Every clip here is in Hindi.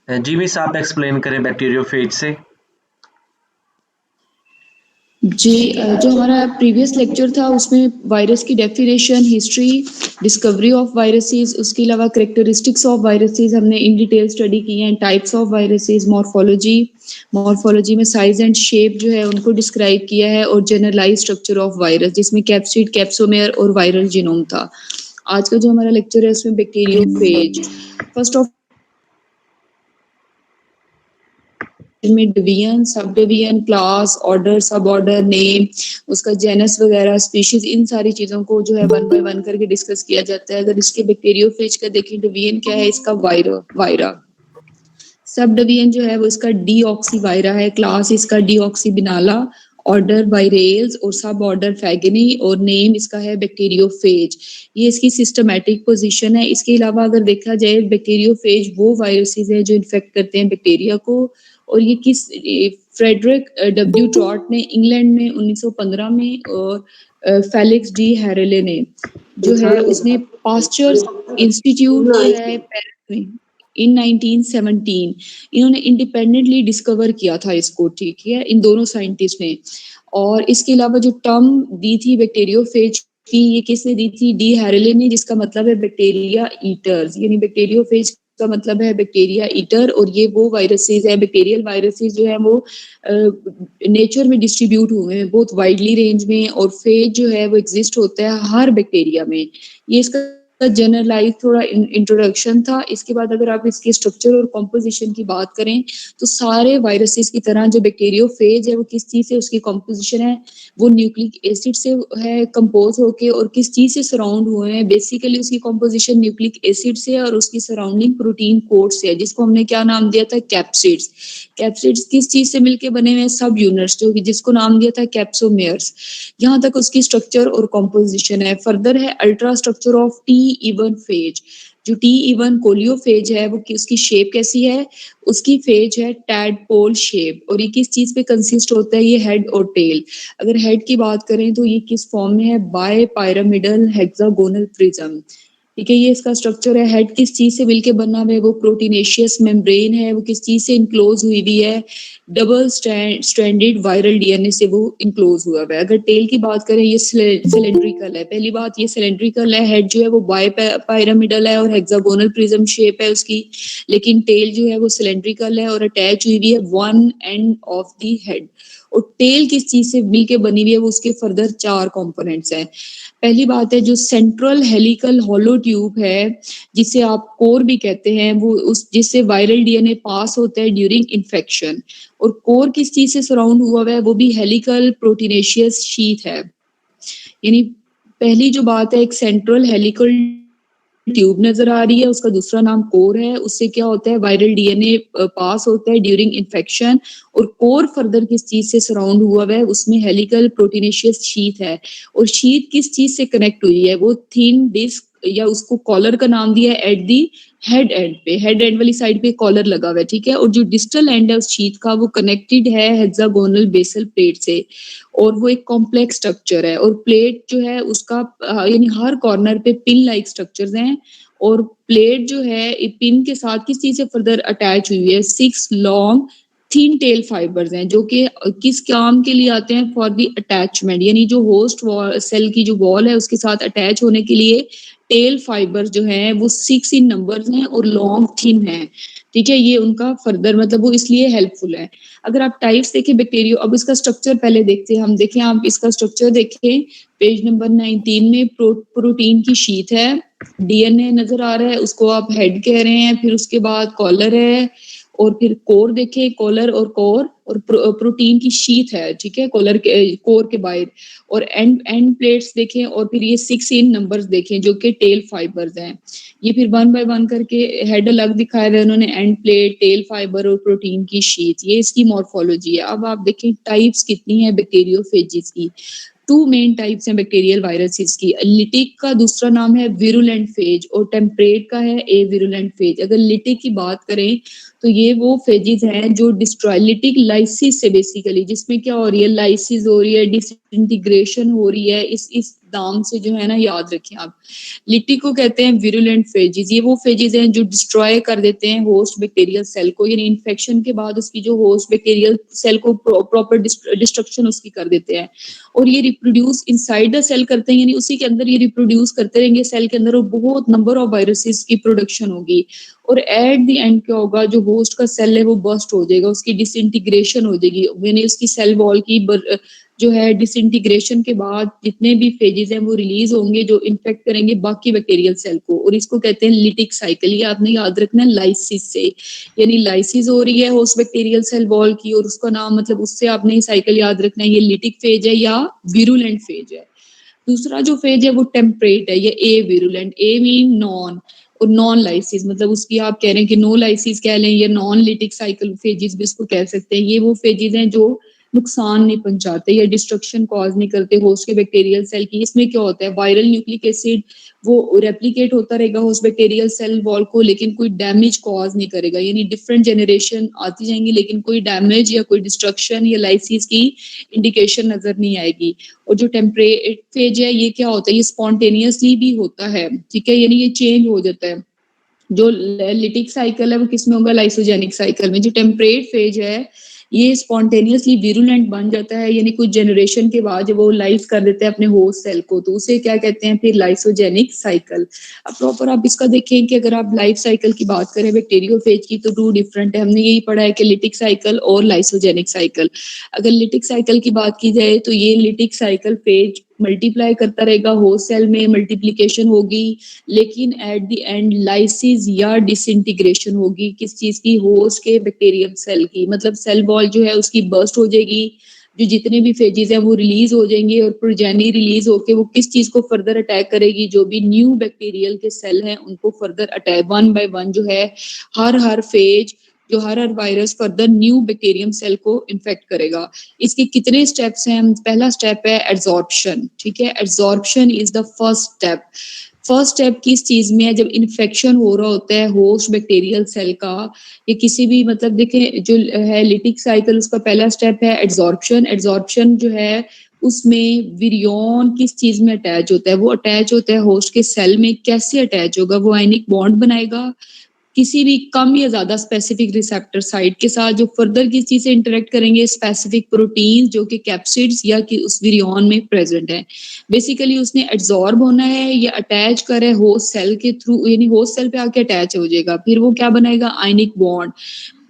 जी मिस, आप एक्सप्लेन करें बैक्टीरियोफेज से। जी जो हमारा प्रीवियस लेक्चर था उसमें वायरस की definition, history, discovery of viruses, उसके अलावा करेक्टरिस्टिक्स ऑफ वायरसेस हमने इन डिटेल स्टडी की हैं, types of viruses, morphology, morphology में साइज एंड शेप जो है उनको डिस्क्राइब किया है, और जनरलाइज स्ट्रक्चर ऑफ वायरस जिसमें कैप्सिड, कैप्सोमेयर और वायरल जीनोम था। आज का जो हमारा लेक्चर है उसमें बैक्टीरियोफेज। फर्स्ट ऑफ में division, sub division, class, order, सब ऑर्डर, नेम, उसका जेनस वगैरह, स्पीशीज, इन सारी चीजों को जो है वन बाय वन करके डिस्कस किया जाता है। अगर इसके बैक्टीरियोफेज का देखें, डिवीजन क्या है इसका, वायरा। सब डिवीजन जो है वो इसका डीऑक्सी वायरा है, क्लास इसका डीऑक्सी बिनाला, ऑर्डर वायरेल्स और सब ऑर्डर फैगनी, और नेम इसका है बैक्टीरियोफेज। ये इसकी सिस्टमैटिक पोजीशन है। इसके अलावा अगर देखा जाए, बैक्टीरियोफेज वो वायरसेस है जो इन्फेक्ट करते हैं बैक्टीरिया को, और ये किस फ्रेडरिक डब्ल्यू ट्रॉट ने इंग्लैंड में 1915 में, और फेलिक्स डी हैरेले ने जो है उसने पास्चर इंस्टीट्यूट जो है पेरिस में इन 1917 इन्होंने इंडिपेंडेंटली डिस्कवर किया था इसको, ठीक है, इन दोनों साइंटिस्ट ने। और इसके अलावा जो टर्म दी थी बैक्टीरियोफेज की, ये किसने दी थी, डी हैरेले ने, जिसका मतलब है बैक्टीरिया ईटर्स, यानी बैक्टीरियोफेज का मतलब है बैक्टीरिया ईटर। और ये वो वायरसेस है, बैक्टीरियल वायरसेस जो है वो नेचर में डिस्ट्रीब्यूट हुए हैं बहुत वाइडली रेंज में, और फेज जो है वो एग्जिस्ट होता है हर बैक्टीरिया में। ये इसका जनरलाइज थोड़ा इंट्रोडक्शन था। इसके बाद अगर आप इसके स्ट्रक्चर और कॉम्पोजिशन की बात करें, तो सारे वायरसेस की तरह जो बैक्टीरियोफेज है वो किस चीज से उसकी कॉम्पोजिशन है, वो न्यूक्लिक एसिड से है कंपोज होके, और किस चीज से सराउंड हुए हैं, बेसिकली उसकी कॉम्पोजिशन न्यूक्लिक एसिड से और उसकी सराउंडिंग प्रोटीन कोट से है, जिसको हमने क्या नाम दिया था, कैप्सिड्स। कैप्सिड्स किस चीज से मिलके बने हुए हैं, सब यूनिट्स, जो जिसको नाम दिया था कैप्सोमेयर्स। यहाँ तक उसकी स्ट्रक्चर और कॉम्पोजिशन है। फर्दर है ultra structure of T even phase. जो टी इवन कोलियोफेज है वो उसकी शेप कैसी है, उसकी फेज है टैडपोल शेप, और ये किस चीज पे कंसिस्ट होता है, ये हेड और टेल। अगर हेड की बात करें तो ये किस फॉर्म में है, बाय पायरामिडल हेक्सागोनल प्रिज्म, ठीक है, ये इसका स्ट्रक्चर है। हेड किस चीज से मिलके बना हुआ है, वो प्रोटीनेशियस मेम्ब्रेन है, वो किस चीज से इनक्लोज हुई हुई है, डबल स्ट्रैंडेड वायरल डीएनए से वो इनक्लोज हुआ है। अगर टेल की बात करें, ये सिलेंड्रिकल है। पहली बात, ये सिलेंड्रिकल है, हेड जो है वो बाय पायरामिडल है और हेक्सागोनल प्रिज्म शेप है उसकी, लेकिन टेल जो है वो सिलेंड्रिकल है और अटैच हुई हुई है one end of the head. और टेल किस चीज से मिलके बनी हुई है, वो उसके फर्दर चार कंपोनेंट्स हैं। पहली बात है जो सेंट्रल हेलिकल हॉलो ट्यूब है, जिसे आप कोर भी कहते हैं, वो उस जिससे वायरल डीएनए पास होता है ड्यूरिंग इन्फेक्शन। और कोर किस चीज से सराउंड हुआ है, वो भी हेलिकल प्रोटीनेशियस शीथ है। यानी पहली जो बात है, एक सेंट्रल हेलिकल ट्यूब नजर आ रही है, उसका दूसरा नाम कोर है। उससे क्या होता है, वायरल डीएनए पास होता है ड्यूरिंग इन्फेक्शन। और कोर फर्दर किस चीज से सराउंड हुआ है, उसमें हेलिकल प्रोटीनेशियस शीथ है। और शीथ किस चीज से कनेक्ट हुई है, वो थिन डिस्क, या उसको कॉलर का नाम दिया है एट दी हेड एंड पे, हेड एंड वाली साइड पे कॉलर लगा हुआ है, ठीक है। और जो डिस्टल एंड है उस शीथ का, वो कनेक्टेड है हेक्सागोनल बेसल प्लेट से, और वो एक कॉम्प्लेक्स स्ट्रक्चर है। और प्लेट जो है उसका यानी हर कॉर्नर पे पिन लाइक स्ट्रक्चर्स हैं। और प्लेट जो है पिन के साथ किस चीज से फर्दर अटैच हुई है, six long thin tell fibres हैं, जो कि किस काम के लिए आते हैं, फॉर दी अटैचमेंट, यानी जो होस्ट सेल की जो वॉल है उसके साथ अटैच होने के लिए टेल फाइबर जो है वो 6 इन नंबर्स हैं और लॉन्ग थिन है, ठीक है। ये उनका फर्दर मतलब वो इसलिए हेल्पफुल है। अगर आप टाइप्स देखें बैक्टीरिया, अब इसका स्ट्रक्चर पहले देखते हैं हम, देखें आप इसका स्ट्रक्चर देखें, पेज नंबर 19 में प्रोटीन की शीट है, डीएनए नजर आ रहा है, उसको आप हेड कह रहे हैं, फिर उसके बाद कॉलर है, और फिर कोर देखें, कॉलर और कोर, और प्रोटीन की शीट है, ठीक है, कॉलर के कोर के बाहर। और एंड एंड प्लेट्स देखें, और फिर ये 6 इन नंबर्स देखें जो कि टेल फाइबर्स हैं। ये फिर वन बाय वन करके हेड अलग दिखाया हुआ है उन्होंने, एंड प्लेट, टेल फाइबर और प्रोटीन की शीट, ये इसकी मॉर्फोलॉजी है। अब आप देखें टाइप्स कितनी है बैक्टीरियोफेजिस की। टू मेन टाइप्स हैं बैक्टीरियल वायरसेस की। लिटिक का दूसरा नाम है विरुलेंट फेज, और टेम्परेट का है ए विरुलेंट फेज। अगर लिटिक की बात करें तो ये वो फेजेस हैं जो डिस्ट्रॉयलिटिक लाइसिस से बेसिकली, जिसमें क्या हो रही है, लाइसिस हो रही है, डिसइंटीग्रेशन हो रही है, इस नाम से जो है ना याद रखें आप। लिटिक को कहते हैं विरुलेंट फेजेस। ये वो फेजेस हैं जो डिस्ट्रॉय कर देते हैं होस्ट बैक्टीरियल सेल को, यानी इन्फेक्शन के बाद उसकी जो होस्ट बैक्टीरियल सेल को प्रॉपर डिस्ट्रक्शन उसकी कर देते हैं, और ये रिप्रोड्यूस इनसाइड द सेल करते हैं, यानी उसी के अंदर ये रिप्रोड्यूस करते रहेंगे सेल के अंदर, और बहुत नंबर ऑफ वायरसेस की प्रोडक्शन होगी, और एट द एंड क्या होगा, जो होस्ट का सेल है वो बर्स्ट हो जाएगा, उसकी डिसइंटीग्रेशन हो जाएगी, यानी उसकी सेल वॉल की जो है डिसइंटीग्रेशन के बाद जितने भी फेजेस हैं वो रिलीज होंगे जो इन्फेक्ट करेंगे बाकी बैक्टीरियल सेल को, और इसको कहते हैं लिटिक साइकिल। ये आपने याद रखना है लाइसिस से, यानी लाइसिस हो रही है होस्ट बैक्टीरियल सेल वॉल की, और उसका नाम मतलब उससे आपने साइकिल याद रखना है, ये लिटिक फेज है या विरुलेंट फेज है। दूसरा जो फेज है वो टेम्परेट है, ये ए विरुलेंट, ए मीन नॉन, और नॉन लाइसिस मतलब उसकी आप कह रहे हैं कि नो लाइसिस कह लें, या नॉन लिटिक साइकिल फेजेस भी इसको कह सकते हैं। ये वो फेजेस हैं जो नुकसान नहीं पहुंचाते या डिस्ट्रक्शन कॉज नहीं करते होस्ट के बैक्टीरियल सेल की। इसमें क्या होता है, वायरल न्यूक्लिक एसिड वो रेप्लिकेट होता रहेगा होस्ट बैक्टीरियल सेल वॉल को, लेकिन कोई डैमेज कॉज नहीं करेगा, यानी डिफरेंट जनरेशन आती जाएंगी लेकिन कोई डैमेज या कोई डिस्ट्रक्शन या लाइसिस की इंडिकेशन नजर नहीं आएगी। और जो टेम्परेट फेज है ये क्या होता है, ये स्पॉन्टेनियसली भी होता है, ठीक है, यानी ये चेंज हो जाता है। जो लिटिक साइकिल है वो किसमें होगा, लाइसोजेनिक साइकिल में। जो टेम्परेट फेज है ये स्पॉन्टेनियसली विरुलेंट बन जाता है, यानी कुछ जनरेशन के बाद जब वो लाइफ कर देते हैं अपने होस्ट सेल को, तो उसे क्या कहते हैं फिर, लाइसोजेनिक साइकिल। अब प्रॉपर आप इसका देखें कि अगर आप लाइफ साइकिल की बात करें बैक्टीरियोफेज की, तो टू डिफरेंट है। हमने यही पढ़ा है कि लिटिक साइकिल और लाइसोजेनिक साइकिल। अगर लिटिक साइकिल की बात की जाए तो ये लिटिक साइकिल फेज मल्टीप्लाई करता रहेगा, होस्ट सेल में मल्टीप्लीकेशन होगी, लेकिन एट द एंड लाइसिस या डिसइंटीग्रेशन होगी, किस चीज की, होस्ट के बैक्टीरियल सेल की, मतलब सेल वॉल जो है उसकी बर्स्ट हो जाएगी, जो जितने भी फेजेस हैं वो रिलीज हो जाएंगे, और प्रोजेनी रिलीज होके वो किस चीज को फर्दर अटैक करेगी, जो भी न्यू बैक्टीरियल के सेल हैं उनको further attack, one by one जो है हर फेज, जो हर virus further new bacterium cell को इन्फेक्ट करेगा। इसके कितने स्टेप्स हैं, पहला स्टेप है एड्सॉर्प्शन, ठीक है, adsorption is the first step. First step किस चीज में है, जब इन्फेक्शन हो रहा होता है होस्ट बैक्टीरियल सेल का, या किसी भी मतलब देखें जो है लिटिक साइकिल, उसका पहला स्टेप है एड्सॉर्प्शन। एड्सॉर्प्शन जो है उसमें विरियन किस चीज में अटैच होता है, वो अटैच होता है होस्ट के सेल में। कैसे अटैच होगा, वो आयनिक बॉन्ड बनाएगा किसी भी कम या ज्यादा स्पेसिफिक रिसेप्टर साइट के साथ, जो फर्दर किस चीज से इंटरेक्ट करेंगे, स्पेसिफिक प्रोटीन जो कि कैप्सिड्स या कि उस विरियन में प्रेजेंट है। बेसिकली उसने एब्जॉर्ब होना है या अटैच करे होस्ट सेल के थ्रू, यानी होस्ट सेल पे आके अटैच हो जाएगा, फिर वो क्या बनाएगा, आयनिक बॉन्ड,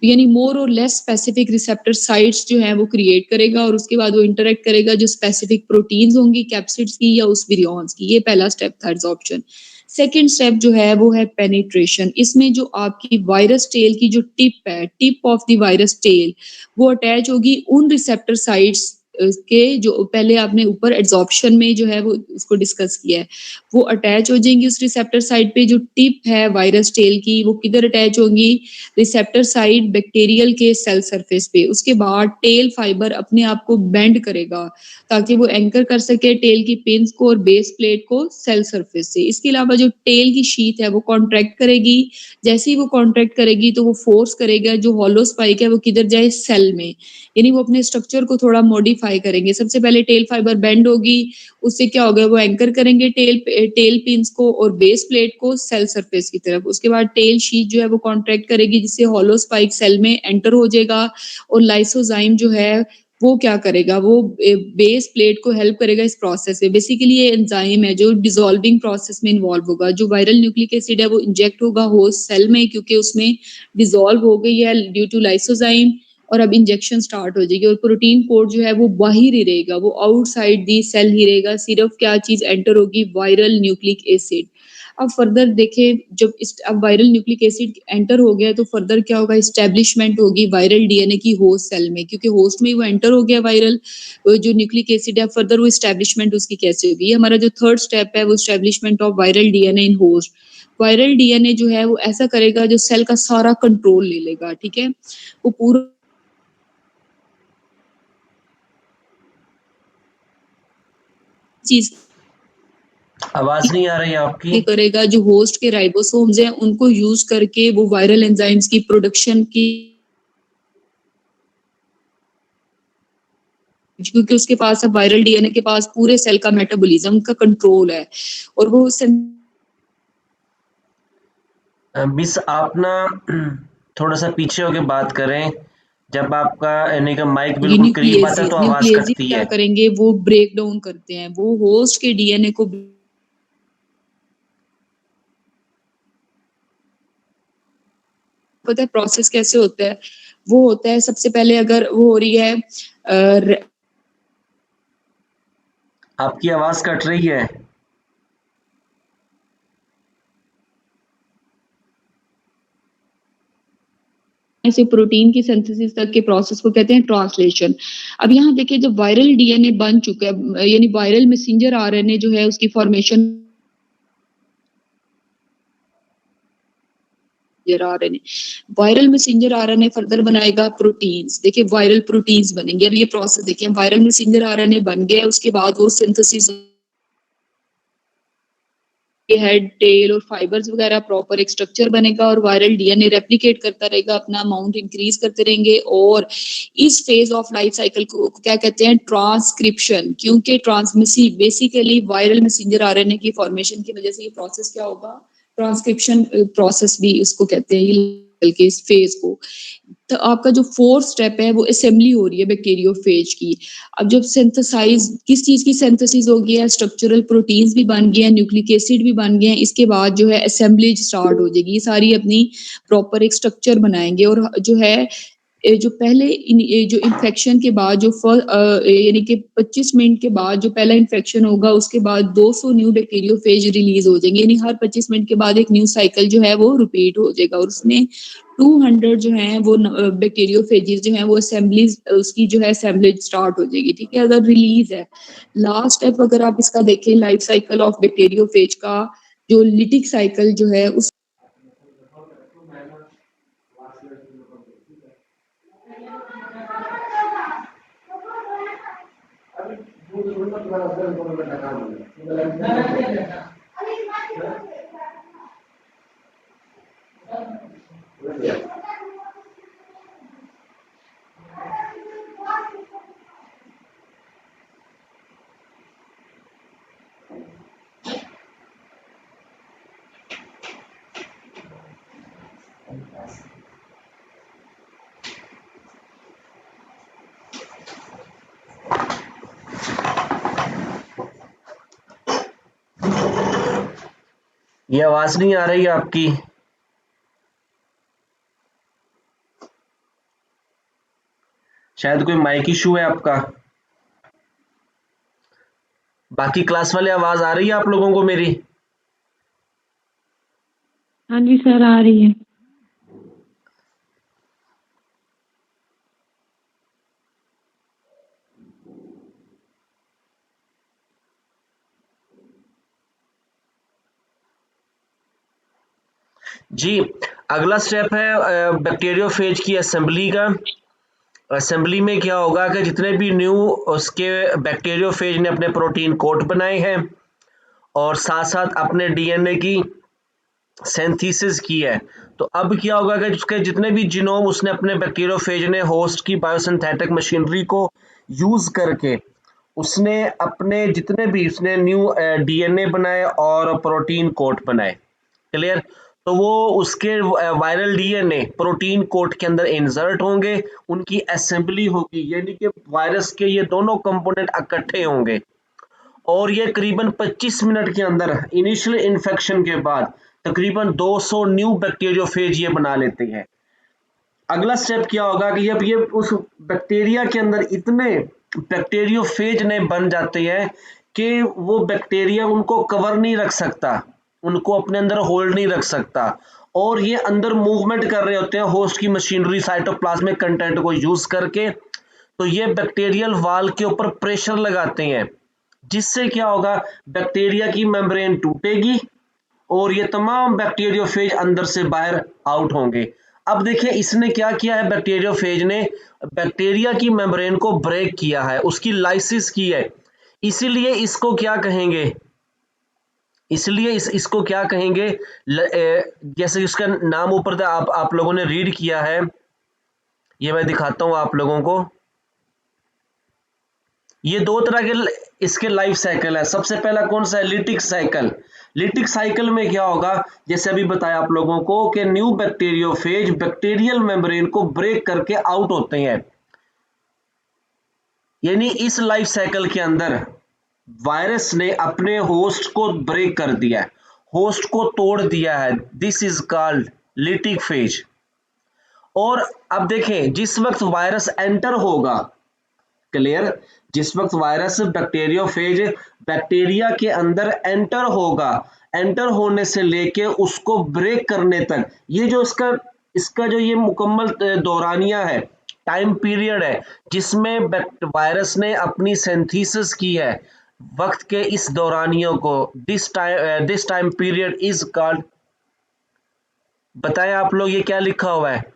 यानी मोर और लेस स्पेसिफिक रिसेप्टर साइट्स जो है वो क्रिएट करेगा, और उसके बाद वो इंटरेक्ट करेगा जो स्पेसिफिक प्रोटीन्स होंगी कैप्सिड्स की या उस विरियंस की। ये पहला स्टेप था एब्जॉर्प्शन। सेकेंड स्टेप जो है वो है पेनिट्रेशन। इसमें जो आपकी वायरस टेल की जो टिप है, tip of the virus tail, वो अटैच होगी उन रिसेप्टर साइट्स के जो पहले आपने ऊपर एब्जॉर्प्शन में जो है वो उसको डिस्कस किया है, वो अटैच हो जाएंगी उस रिसेप्टर साइट पे। जो टिप है वायरस टेल की वो किधर अटैच होंगी, रिसेप्टर साइट बैक्टीरियल के सेल सरफेस पे। उसके बाद टेल फाइबर अपने आप को बेंड करेगा ताकि वो एंकर कर सके टेल की पिंस को और बेस प्लेट को सेल सरफेस से। इसके अलावा जो टेल की शीथ है वो कॉन्ट्रैक्ट करेगी, जैसे ही वो कॉन्ट्रैक्ट करेगी तो वो फोर्स करेगा जो हॉलो स्पाइक है वो किधर जाए, सेल में, यानी वो अपने स्ट्रक्चर को थोड़ा मॉडिफाई करेंगे। सबसे पहले टेल फाइबर बेंड होगी, उससे क्या होगा, वो एंकर करेंगे टेल पिंस को और बेस प्लेट को सेल सरफेस की तरफ। उसके बाद टेल शीट जो है वो कॉन्ट्रैक्ट करेगी जिससे हॉलो स्पाइक सेल में एंटर हो जाएगा, और लाइसोजाइम जो है वो क्या करेगा, वो बेस प्लेट को हेल्प करेगा इस प्रोसेस में। बेसिकली ये एंजाइम है जो डिसॉल्विंग प्रोसेस में इन्वॉल्व होगा। जो वायरल न्यूक्लिक एसिड है वो इंजेक्ट होगा होस्ट सेल में क्योंकि उसमें डिसॉल्व हो गई है ड्यू टू लाइसोजाइम, और अब इंजेक्शन स्टार्ट हो जाएगी। और प्रोटीन कोड जो है वो बाहर ही रहेगा, वो आउटसाइड दी सेल ही रहेगा, सिर्फ क्या चीज एंटर होगी, वायरल न्यूक्लिक एसिड। अब फर्दर देखें, जब अब वायरल न्यूक्लिक एसिड एंटर हो गया तो फर्दर क्या होगा, इस्टेब्लिशमेंट होगी वायरल डीएनए की होस्ट सेल में, क्योंकि होस्ट में वो एंटर हो गया वायरल जो न्यूक्लिक एसिड है। फर्दर वो इस्टेब्लिशमेंट उसकी कैसे होगी, ये हमारा जो थर्ड स्टेप है वो establishment of viral DNA in host. Viral DNA जो है वो ऐसा करेगा जो सेल का सारा कंट्रोल ले लेगा, ठीक है, वो पूरा चीज आवाज नहीं आ रही है आपकी। करेगा, जो होस्ट के राइबोसोम्स हैं उनको यूज करके वो वायरल एंजाइम्स की प्रोडक्शन की, क्योंकि उसके पास अब वायरल डीएनए के पास पूरे सेल का मेटाबॉलिज्म का कंट्रोल है और वो मिस आप ना थोड़ा सा पीछे होके बात करें। जब आपका यानी कि माइक बिल्कुल करीब आता है तो आवाज न्यूक्लियेसिस कटती क्या है। करेंगे, वो ब्रेक डाउन करते हैं, वो होस्ट के डीएनए को पता है प्रोसेस कैसे होता है। वो होता है सबसे पहले अगर वो हो रही है आपकी आवाज कट रही है। से प्रोटीन की सिंथेसिस तक के प्रोसेस को कहते हैं ट्रांसलेशन। अब यहाँ देखिए जब वायरल डीएनए बन चुका है, यानी वायरल मैसेंजर आरएनए जो है उसकी formation RNA, viral messenger RNA further बनाएगा प्रोटीन्स। देखिए वायरल प्रोटीन्स बनेंगे। अब ये प्रोसेस देखिए वायरल मैसेंजर आरएनए बन गया, उसके बाद वो सिंथेसिस हेड टेल और फाइबर्स वगैरह प्रॉपर एक स्ट्रक्चर बनेगा और वायरल डीएनए रेप्लिकेट करता रहेगा, अपना अमाउंट इंक्रीज करते रहेंगे। और इस फेज ऑफ लाइफ साइकिल को क्या कहते हैं, ट्रांसक्रिप्शन। क्योंकि transmissive basically viral messenger RNA की फॉर्मेशन की वजह से ये प्रोसेस क्या होगा, ट्रांसक्रिप्शन प्रोसेस भी इसको कहते हैं के इस फेज को। तो आपका जो फोर्थ स्टेप है वो असेंबली हो रही है बैक्टीरियोफेज की। अब जब सिंथेसाइज किस चीज की सिंथेसिस हो गई है, स्ट्रक्चरल प्रोटीन्स भी बन गए हैं, न्यूक्लिक एसिड भी बन गए हैं, इसके बाद जो है असेंबलीज स्टार्ट हो जाएगी। ये सारी अपनी प्रॉपर एक स्ट्रक्चर बनाएंगे और जो है जो पहले जो इन्फेक्शन के बाद जो यानी कि 25 मिनट के बाद जो पहला इन्फेक्शन होगा उसके बाद 200 न्यू बैक्टीरियोफेज रिलीज हो जाएंगे, यानी हर 25 मिनट के बाद एक न्यू साइकिल जो है वो रिपीट हो जाएगा और उसमें 200 जो है वो बैक्टीरियोफेजेस जो है वो असेंबलीज उसकी जो है असेंबलीज स्टार्ट हो जाएगी। ठीक है, अगर रिलीज है लास्ट स्टेप अगर आप इसका देखें लाइफ साइकिल ऑफ बैक्टीरियोफेज का, जो लिटिक साइकिल जो है उस ये आवाज नहीं आ रही है आपकी। शायद कोई माइक इशू है आपका। बाकी क्लास वाले आवाज आ रही है आप लोगों को मेरी? हाँ जी सर आ रही है। जी, अगला स्टेप है बैक्टीरियोफेज की असेंबली का। असेंबली में क्या होगा कि जितने भी न्यू उसके बैक्टीरियोफेज ने अपने प्रोटीन कोट बनाए हैं और साथ साथ अपने डीएनए की सिंथेसिस की है, तो अब क्या होगा कि उसके जितने भी जीनोम उसने अपने बैक्टीरियोफेज ने होस्ट की बायोसिंथेटिक मशीनरी को यूज करके उसने अपने जितने भी उसने न्यू डीएनए बनाए और प्रोटीन कोट बनाए। क्लियर? तो वो उसके वायरल डीएनए प्रोटीन कोट के अंदर इंसर्ट होंगे, उनकी असेंबली होगी, यानी कि वायरस के ये दोनों कंपोनेंट इकट्ठे होंगे और ये करीबन 25 मिनट के अंदर इनिशियल इन्फेक्शन के बाद तकरीबन 200 न्यू बैक्टीरियोफेज ये बना लेते हैं। अगला स्टेप क्या होगा कि जब ये उस बैक्टीरिया के अंदर इतने बैक्टीरियोफेज ने बन जाते हैं कि वो बैक्टीरिया उनको कवर नहीं रख सकता, उनको अपने अंदर होल्ड नहीं रख सकता और ये अंदर मूवमेंट कर रहे होते हैं होस्ट की मशीनरी साइटोप्लाज्मिक कंटेंट को यूज करके। तो ये बैक्टीरियल वाल के ऊपर प्रेशर लगाते हैं जिससे क्या होगा, बैक्टीरिया की मेम्ब्रेन टूटेगी और ये तमाम बैक्टीरियोफेज अंदर से बाहर आउट होंगे। अब देखिए इसने क्या किया है, बैक्टीरियोफेज ने बैक्टीरिया की मेम्ब्रेन को ब्रेक किया है, उसकी लाइसिस की है, इसीलिए इसको क्या कहेंगे, इसलिए इसको क्या कहेंगे, जैसे इसका नाम ऊपर था, आप लोगों ने रीड किया है, ये मैं दिखाता हूं आप लोगों को। ये दो तरह के इसके लाइफ साइकिल है। सबसे पहला कौन सा है, लिटिक साइकिल। लिटिक साइकिल में क्या होगा, जैसे अभी बताया आप लोगों को कि न्यू बैक्टीरियोफेज बैक्टीरियल मेम्ब्रेन को ब्रेक करके आउट होते हैं। यानी इस लाइफ साइकिल के अंदर वायरस ने अपने होस्ट को ब्रेक कर दिया है, होस्ट को तोड़ दिया है। This is called lytic phase. और अब देखें, जिस वक्त वायरस एंटर होगा, क्लियर, जिस वक्त वायरस बैक्टीरियोफेज बैक्टीरिया के अंदर एंटर होगा, एंटर होने से लेके उसको ब्रेक करने तक, ये जो इसका इसका जो ये मुकम्मल दौरानिया है, टाइम पीरियड है, जिसमें वायरस ने अपनी सिंथेसिस की है, वक्त के इस दौरानियों को this time period is called, बताएं आप लोग ये क्या लिखा हुआ है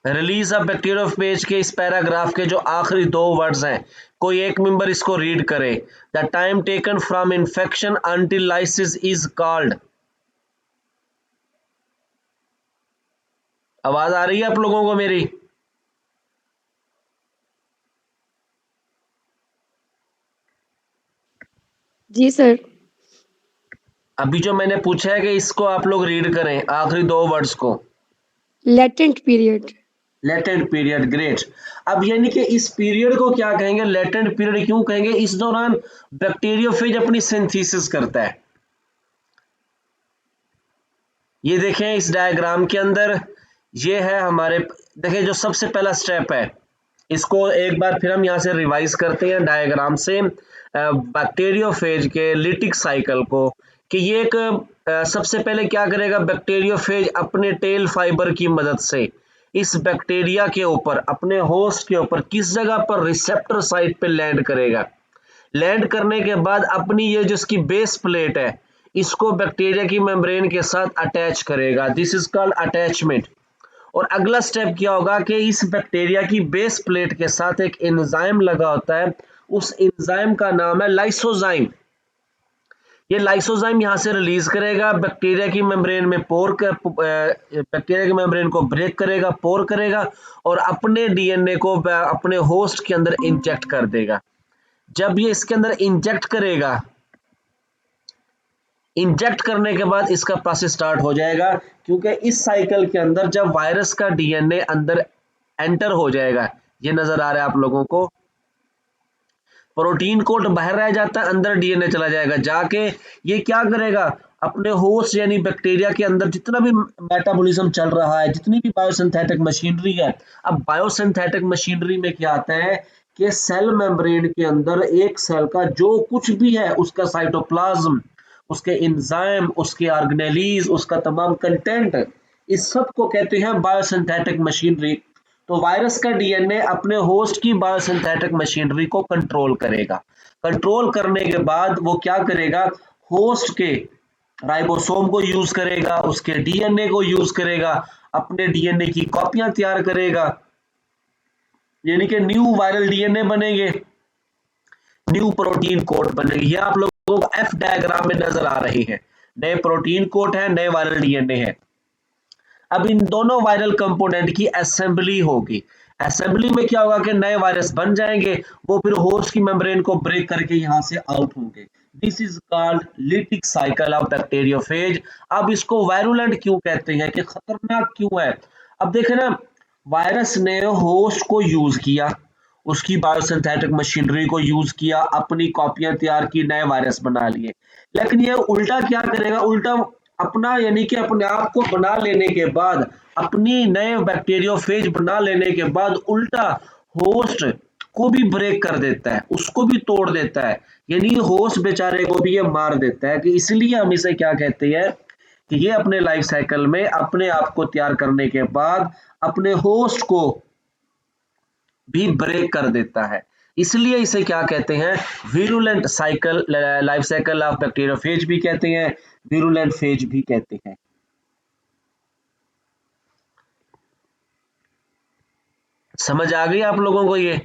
रिलीज ऑफ बैक्टीरियोफेज के इस पैराग्राफ के जो आखिरी दो वर्ड्स हैं, कोई एक मेंबर इसको रीड करे। The time taken from infection until lysis is called. आवाज आ रही है आप लोगों को मेरी? जी सर। अभी जो मैंने पूछा है कि इसको आप लोग रीड करें, आखिरी दो वर्ड्स को। Latent period. Latent period, great. अब यानी कि इस पीरियड को क्या कहेंगे, लेटेंट पीरियड क्यों कहेंगे? इस दौरान बैक्टीरियोफेज अपनी सिंथेसिस करता है। ये देखें इस डायग्राम के अंदर, ये है हमारे, देखें जो सबसे पहला स्टेप है, इसको एक बार फिर हम यहाँ से रिवाइज करते हैं डायग्राम से बैक्टीरियोफेज के लिटिक साइकिल को, कि ये एक सबसे पहले क्या करेगा, बैक्टीरियोफेज अपने टेल फाइबर की मदद से इस बैक्टीरिया के ऊपर, अपने होस्ट के ऊपर किस जगह पर, रिसेप्टर साइट पे लैंड करेगा। लैंड करने के बाद अपनी ये जिसकी बेस प्लेट है, इसको बैक्टीरिया की मेम्ब्रेन के साथ अटैच करेगा। This is called attachment. और अगला स्टेप क्या होगा कि इस बैक्टीरिया की बेस प्लेट के साथ एक एंजाइम लगा होता है, उस एंजाइम का नाम है लाइसोजाइम। ये लाइसोजाइम यहां से रिलीज करेगा, बैक्टीरिया की मेम्ब्रेन में बैक्टीरिया की मेम्ब्रेन को ब्रेक करेगा, पोर करेगा, और अपने डीएनए को अपने होस्ट के अंदर इंजेक्ट कर देगा। जब ये इसके अंदर इंजेक्ट करेगा, इंजेक्ट करने के बाद इसका प्रोसेस स्टार्ट हो जाएगा, क्योंकि इस साइकिल के अंदर जब वायरस का डीएनए अंदर एंटर हो जाएगा, ये नजर आ रहा है आप लोगों को, प्रोटीन कोट बाहर रह जाता है, अंदर डीएनए चला जाएगा, जाके ये क्या करेगा, अपने होस्ट यानी बैक्टीरिया के अंदर जितना भी मेटाबॉलिज्म चल रहा है, जितनी भी बायोसिंथेटिक मशीनरी है। अब बायोसिंथेटिक मशीनरी में क्या आता है कि सेल मेम्ब्रेन के अंदर एक सेल का जो कुछ भी है, उसका साइटोप्लाज्म, उसके एंजाइम, उसके ऑर्गेनेलीज, उसका तमाम कंटेंट, इस सब को कहते हैं बायोसिंथेटिक मशीनरी। तो वायरस का डीएनए अपने होस्ट की बायोसिंथेटिक मशीनरी को कंट्रोल करेगा। कंट्रोल करने के बाद वो क्या करेगा, होस्ट के राइबोसोम को यूज करेगा, उसके डीएनए को यूज करेगा, अपने डीएनए की कॉपियां तैयार करेगा, यानी कि न्यू वायरल डीएनए बनेंगे, न्यू प्रोटीन कोड बनेगी। ये आप लोगों को एफ डायग्राम में नजर आ रही है, नए प्रोटीन कोड है, नए वायरल डीएनए है। अब इन दोनों वायरल कंपोनेंट की असेंबली होगी। असेंबली में क्या होगा कि नए वायरस बन जाएंगे, वो फिर होस्ट की मेम्ब्रेन को ब्रेक करके यहां से आउट होंगे। This is called lytic cycle of bacteriophage. अब इसको वायरुलेंट क्यों कहते हैं, कि खतरनाक क्यों है? अब देखें ना, वायरस ने होस्ट को यूज किया, उसकी बायोसिंथेटिक मशीनरी को यूज किया, अपनी कॉपियां तैयार की, नए वायरस बना लिए। लेकिन ये उल्टा क्या करेगा, उल्टा अपना यानी कि अपने आप को बना लेने के बाद, अपनी नए बैक्टीरियोफेज बना लेने के बाद, उल्टा होस्ट को भी ब्रेक कर देता है, उसको भी तोड़ देता है, यानी होस्ट बेचारे को भी ये मार देता है। कि इसलिए हम इसे क्या कहते हैं, कि ये अपने लाइफ साइकिल में अपने आप को तैयार करने के बाद अपने होस्ट को भी ब्रेक कर देता है। इसलिए इसे क्या कहते हैं, virulent cycle, life cycle of bacteriophage भी कहते हैं, वीरुलेंट फेज भी कहते हैं। समझ आ गई आप लोगों को ये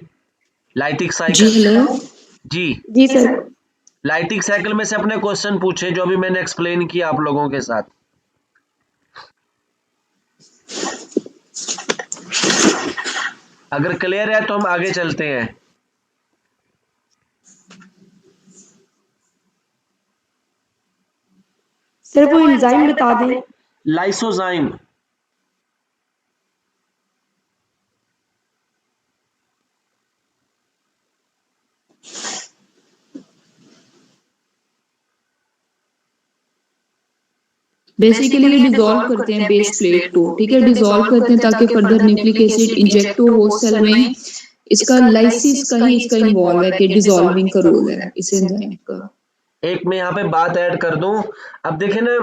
लाइटिक जी साइकिल? हेलो। जी, जी सर। लाइटिक साइकिल में से अपने क्वेश्चन पूछे जो अभी मैंने एक्सप्लेन किया आप लोगों के साथ। अगर क्लियर है तो हम आगे चलते हैं। सर वो एंजाइम बता दें। लाइसोजाइम। बेसिकली ये डिसॉल्व करते हैं बेस प्लेट को, ठीक है, डिसॉल्व करते हैं ताकि फर्दर न्यूक्लिक एसिड इंजेक्ट हो होस्ट सेल में। इसका लाइसिस का ही इसका इन्वॉल्व है कि डिसॉल्विंग का रोल है इस एंजाइम का। एक मैं यहाँ पे बात ऐड कर दूं, अब देखें ना,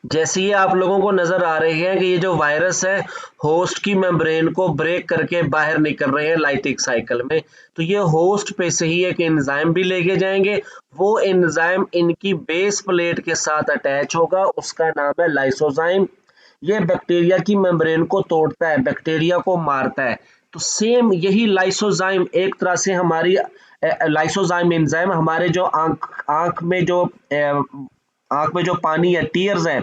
जैसे ये आप लोगों को नजर आ रही है कि ये जो वायरस है होस्ट की मेम्ब्रेन को ब्रेक करके बाहर निकल रहे हैं लाइटिक साइकिल में, तो ये होस्ट पे से ही एक एंजाइम भी लेके जाएंगे, वो एंजाइम इनकी बेस प्लेट के साथ अटैच होगा, उसका नाम है लाइसोजाइम। ये बैक्टीरिया की मेम्ब्रेन को तोड़ता है, बैक्टीरिया को मारता है। तो सेम यही लाइसोजाइम एक तरह से हमारी लाइसोजाइम एंजाइम हमारे जो आंख में जो आंख में जो पानी है, टीयर्स है,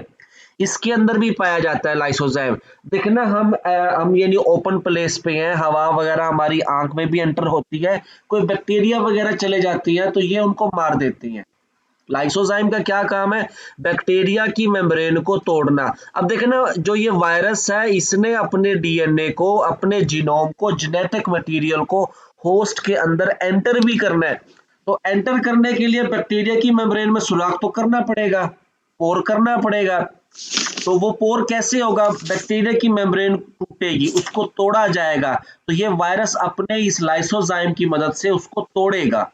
इसके अंदर भी पाया जाता है लाइसोजाइम। देखना हम ये नहीं ओपन प्लेस पे हैं, हवा वगैरह हमारी आंख में भी एंटर होती है, कोई बैक्टीरिया वगैरह चले जाती है तो ये उनको मार देती हैं। लाइसोजाइम का क्या काम है? बैक्टीरिया की मेम्ब्रेन को तोड़ना। अब देखना जो ये वायरस है इसने अपने डीएनए को, अपने जीनोम को, जेनेटिक मटेरियल को होस्ट के अंदर एंटर भी करना है। तो एंटर करने के लिए बैक्टीरिया की मेम्ब्रेन में सुराख तो करना पड़ेगा, पोर करना पड़ेगा। तो वो पोर कैसे होगा? बैक्टीरिया की मेम्ब्रेन टूटेगी, उसको तोड़ा जाएगा, तो ये वायरस अपने इस लाइसोजाइम की मदद से उसको तोड़ेगा,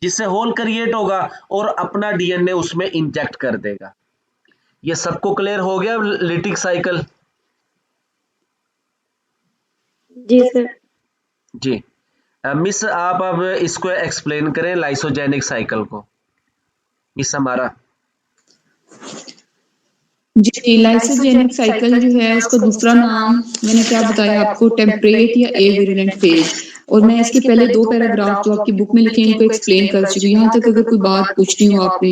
जिससे होल क्रिएट होगा और अपना डीएनए उसमें इंजेक्ट कर देगा। ये सबको क्लियर हो गया लिटिक साइकिल? जी सर। जी। मिस आप अब इसको एक्सप्लेन करें लाइसोजेनिक साइकिल को, मिस हमारा। जी, लाइसोजेनिक साइकिल जो है उसका दूसरा नाम मैंने क्या बताया आपको, टेम्परेट या एविरुलेंट फेज। और मैं इसके पहले 2 पैराग्राफ जो आपकी बुक में लिखे हैं इनको एक्सप्लेन कर चुकी हूँ। यहाँ तक अगर कोई बात पूछनी हो आपने।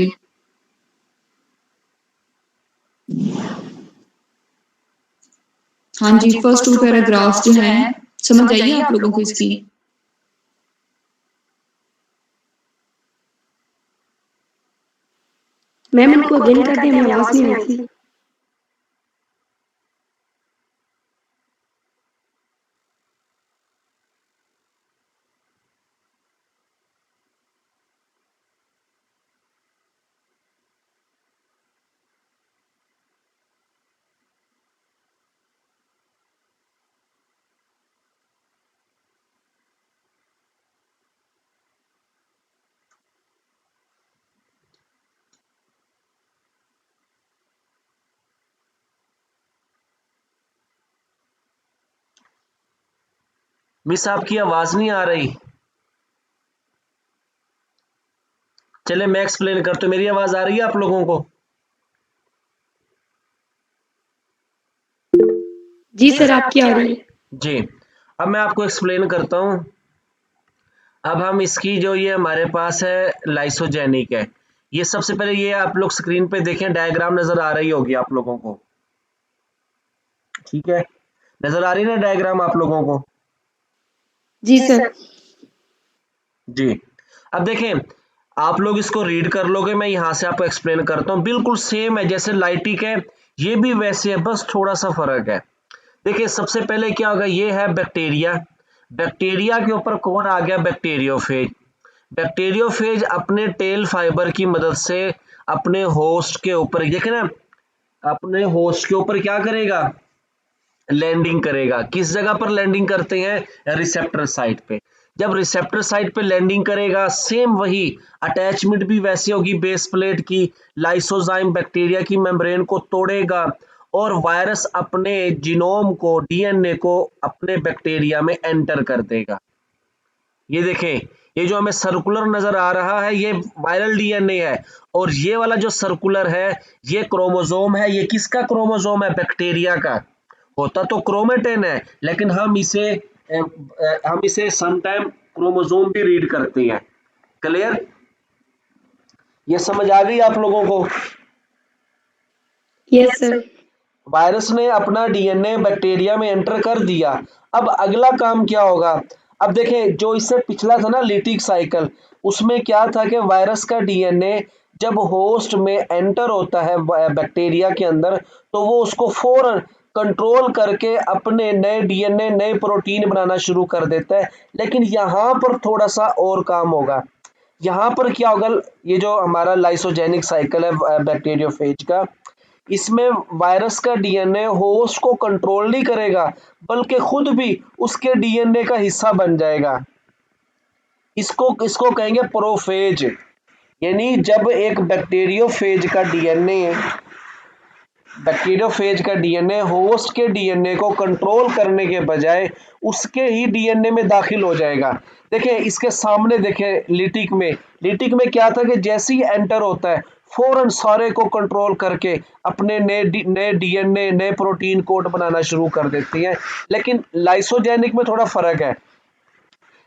हाँ जी, फर्स्ट 2 पैराग्राफ्स जो हैं समझ आइए आप लोगों को इसकी। मैम उनको अगेन कर दें, हमें आवाज नहीं आई थी। मिस आपकी आवाज नहीं आ रही। चले मैं एक्सप्लेन करता हूं, मेरी आवाज आ रही है आप लोगों को? जी सर आपकी आ रही है। जी। अब मैं आपको एक्सप्लेन करता हूं। अब हम इसकी जो ये हमारे पास है लाइसोजेनिक है, ये सबसे पहले ये आप लोग स्क्रीन पे देखें, डायग्राम नजर आ रही होगी आप लोगों को, ठीक है? नजर आ रही है ना डायग्राम आप लोगों को? जी सर। जी। अब देखें, आप लोग इसको रीड कर लोगे, मैं यहां से आपको एक्सप्लेन करता हूं। बिल्कुल सेम है जैसे लाइटिक है, ये भी वैसे है, बस थोड़ा सा फर्क है। देखिए सबसे पहले क्या होगा, ये है बैक्टीरिया। बैक्टीरिया के ऊपर कौन आ गया? बैक्टीरियोफेज। बैक्टीरियोफेज अपने टेल फाइबर की मदद से अपने होस्ट के ऊपर, देखे ना, अपने होस्ट के ऊपर क्या करेगा? लैंडिंग करेगा। किस जगह पर लैंडिंग करते हैं? रिसेप्टर साइट पे। जब रिसेप्टर साइट पे लैंडिंग करेगा, सेम वही अटैचमेंट भी वैसे होगी बेस प्लेट की। लाइसोजाइम बैक्टीरिया की मेम्ब्रेन को तोड़ेगा और वायरस अपने जीनोम को, डीएनए को अपने बैक्टीरिया में एंटर कर देगा। ये देखें, ये जो हमें सर्कुलर नजर आ रहा है ये वायरल डीएनए है, और ये वाला जो सर्कुलर है ये क्रोमोसोम है। ये किसका क्रोमोसोम है? बैक्टीरिया का। होता तो क्रोमेटिन है, लेकिन हम इसे समटाइम क्रोमोसोम भी रीड करते हैं। क्लियर? ये समझ आ गई आप लोगों को? Yes sir. वायरस ने अपना डीएनए बैक्टीरिया में एंटर कर दिया। अब अगला काम क्या होगा? अब देखें, जो इससे पिछला था ना लीटिक साइकिल, उसमें क्या था कि वायरस का डीएनए जब होस्ट में एंटर होता है बैक्टीरिया के अंदर, तो वो उसको फौरन कंट्रोल करके अपने नए डीएनए नए प्रोटीन बनाना शुरू कर देता है। लेकिन यहाँ पर थोड़ा सा और काम होगा। यहाँ पर क्या होगा, ये जो हमारा लाइसोजेनिक साइकिल है बैक्टीरियोफेज का, इसमें वायरस का डीएनए होस्ट को कंट्रोल नहीं करेगा, बल्कि खुद भी उसके डीएनए का हिस्सा बन जाएगा। इसको इसको कहेंगे प्रोफेज। यानी जब एक बैक्टीरियोफेज का डीएनए होस्ट के डीएनए को कंट्रोल करने के बजाय उसके ही डीएनए में दाखिल हो जाएगा। देखें इसके सामने, देखें लिटिक में क्या था कि जैसे ही एंटर होता है फौरन सारे को कंट्रोल करके अपने नए डीएनए नए प्रोटीन कोड बनाना शुरू कर देती है। लेकिन लाइसोजेनिक में थोड़ा फर्क है।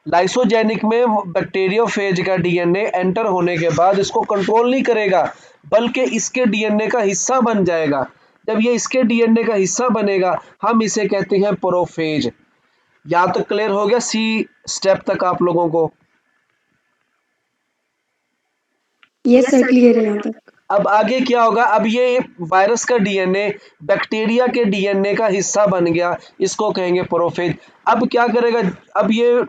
लाइसोजेनिक में बैक्टीरियोफेज का डीएनए एंटर होने के बाद इसको कंट्रोल नहीं करेगा, बल्कि इसके डीएनए का हिस्सा बन जाएगा। जब ये इसके डीएनए का हिस्सा बनेगा, हम इसे कहते हैं प्रोफेज। यहां तक क्लियर हो गया? सी स्टेप तक आप लोगों को? यस सर, क्लियर है यहाँ तक। अब आगे क्या होगा? अब ये वायरस का डीएनए बैक्टीरिया के डीएनए का हिस्सा बन गया, इसको कहेंगे प्रोफेज। अब क्या करेगा? अब ये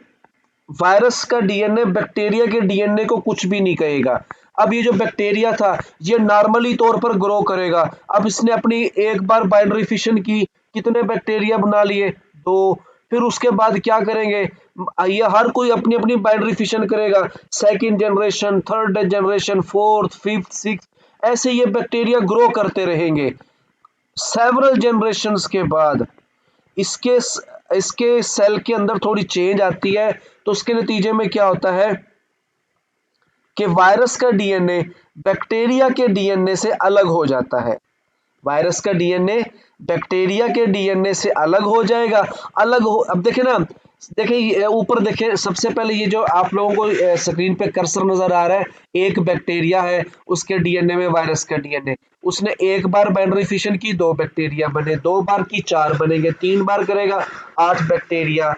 वायरस का डीएनए बैक्टीरिया के डीएनए को कुछ भी नहीं कहेगा। अब ये जो बैक्टीरिया था, ये नॉर्मली तौर पर ग्रो करेगा। अब इसने अपनी एक बार बाइनरी फिशन की, कितने बैक्टीरिया बना लिए? 2। फिर उसके बाद क्या करेंगे? ये हर कोई अपनी अपनी बाइनरी फिशन करेगा। Second generation, third generation, fourth, fifth, six, ऐसे ये बैक्टीरिया ग्रो करते रहेंगे। सेवरल जनरेशंस के बाद इसके इसके सेल के अंदर थोड़ी चेंज आती है, तो उसके नतीजे में क्या होता है कि वायरस का डीएनए बैक्टीरिया के डीएनए से अलग हो जाता है। वायरस का डीएनए बैक्टीरिया के डीएनए से अलग हो जाएगा। अब देखें ना, देखें ऊपर देखें, सबसे पहले ये जो आप लोगों को स्क्रीन पे कर्सर नजर आ रहा है, एक बैक्टीरिया है, उसके डीएनए में वायरस का डीएनए, उसने एक बार बाइनरी फिशन की, 2 बैक्टीरिया बने, 2 बार की 4 बनेंगे, 3 बार करेगा 8 बैक्टीरिया,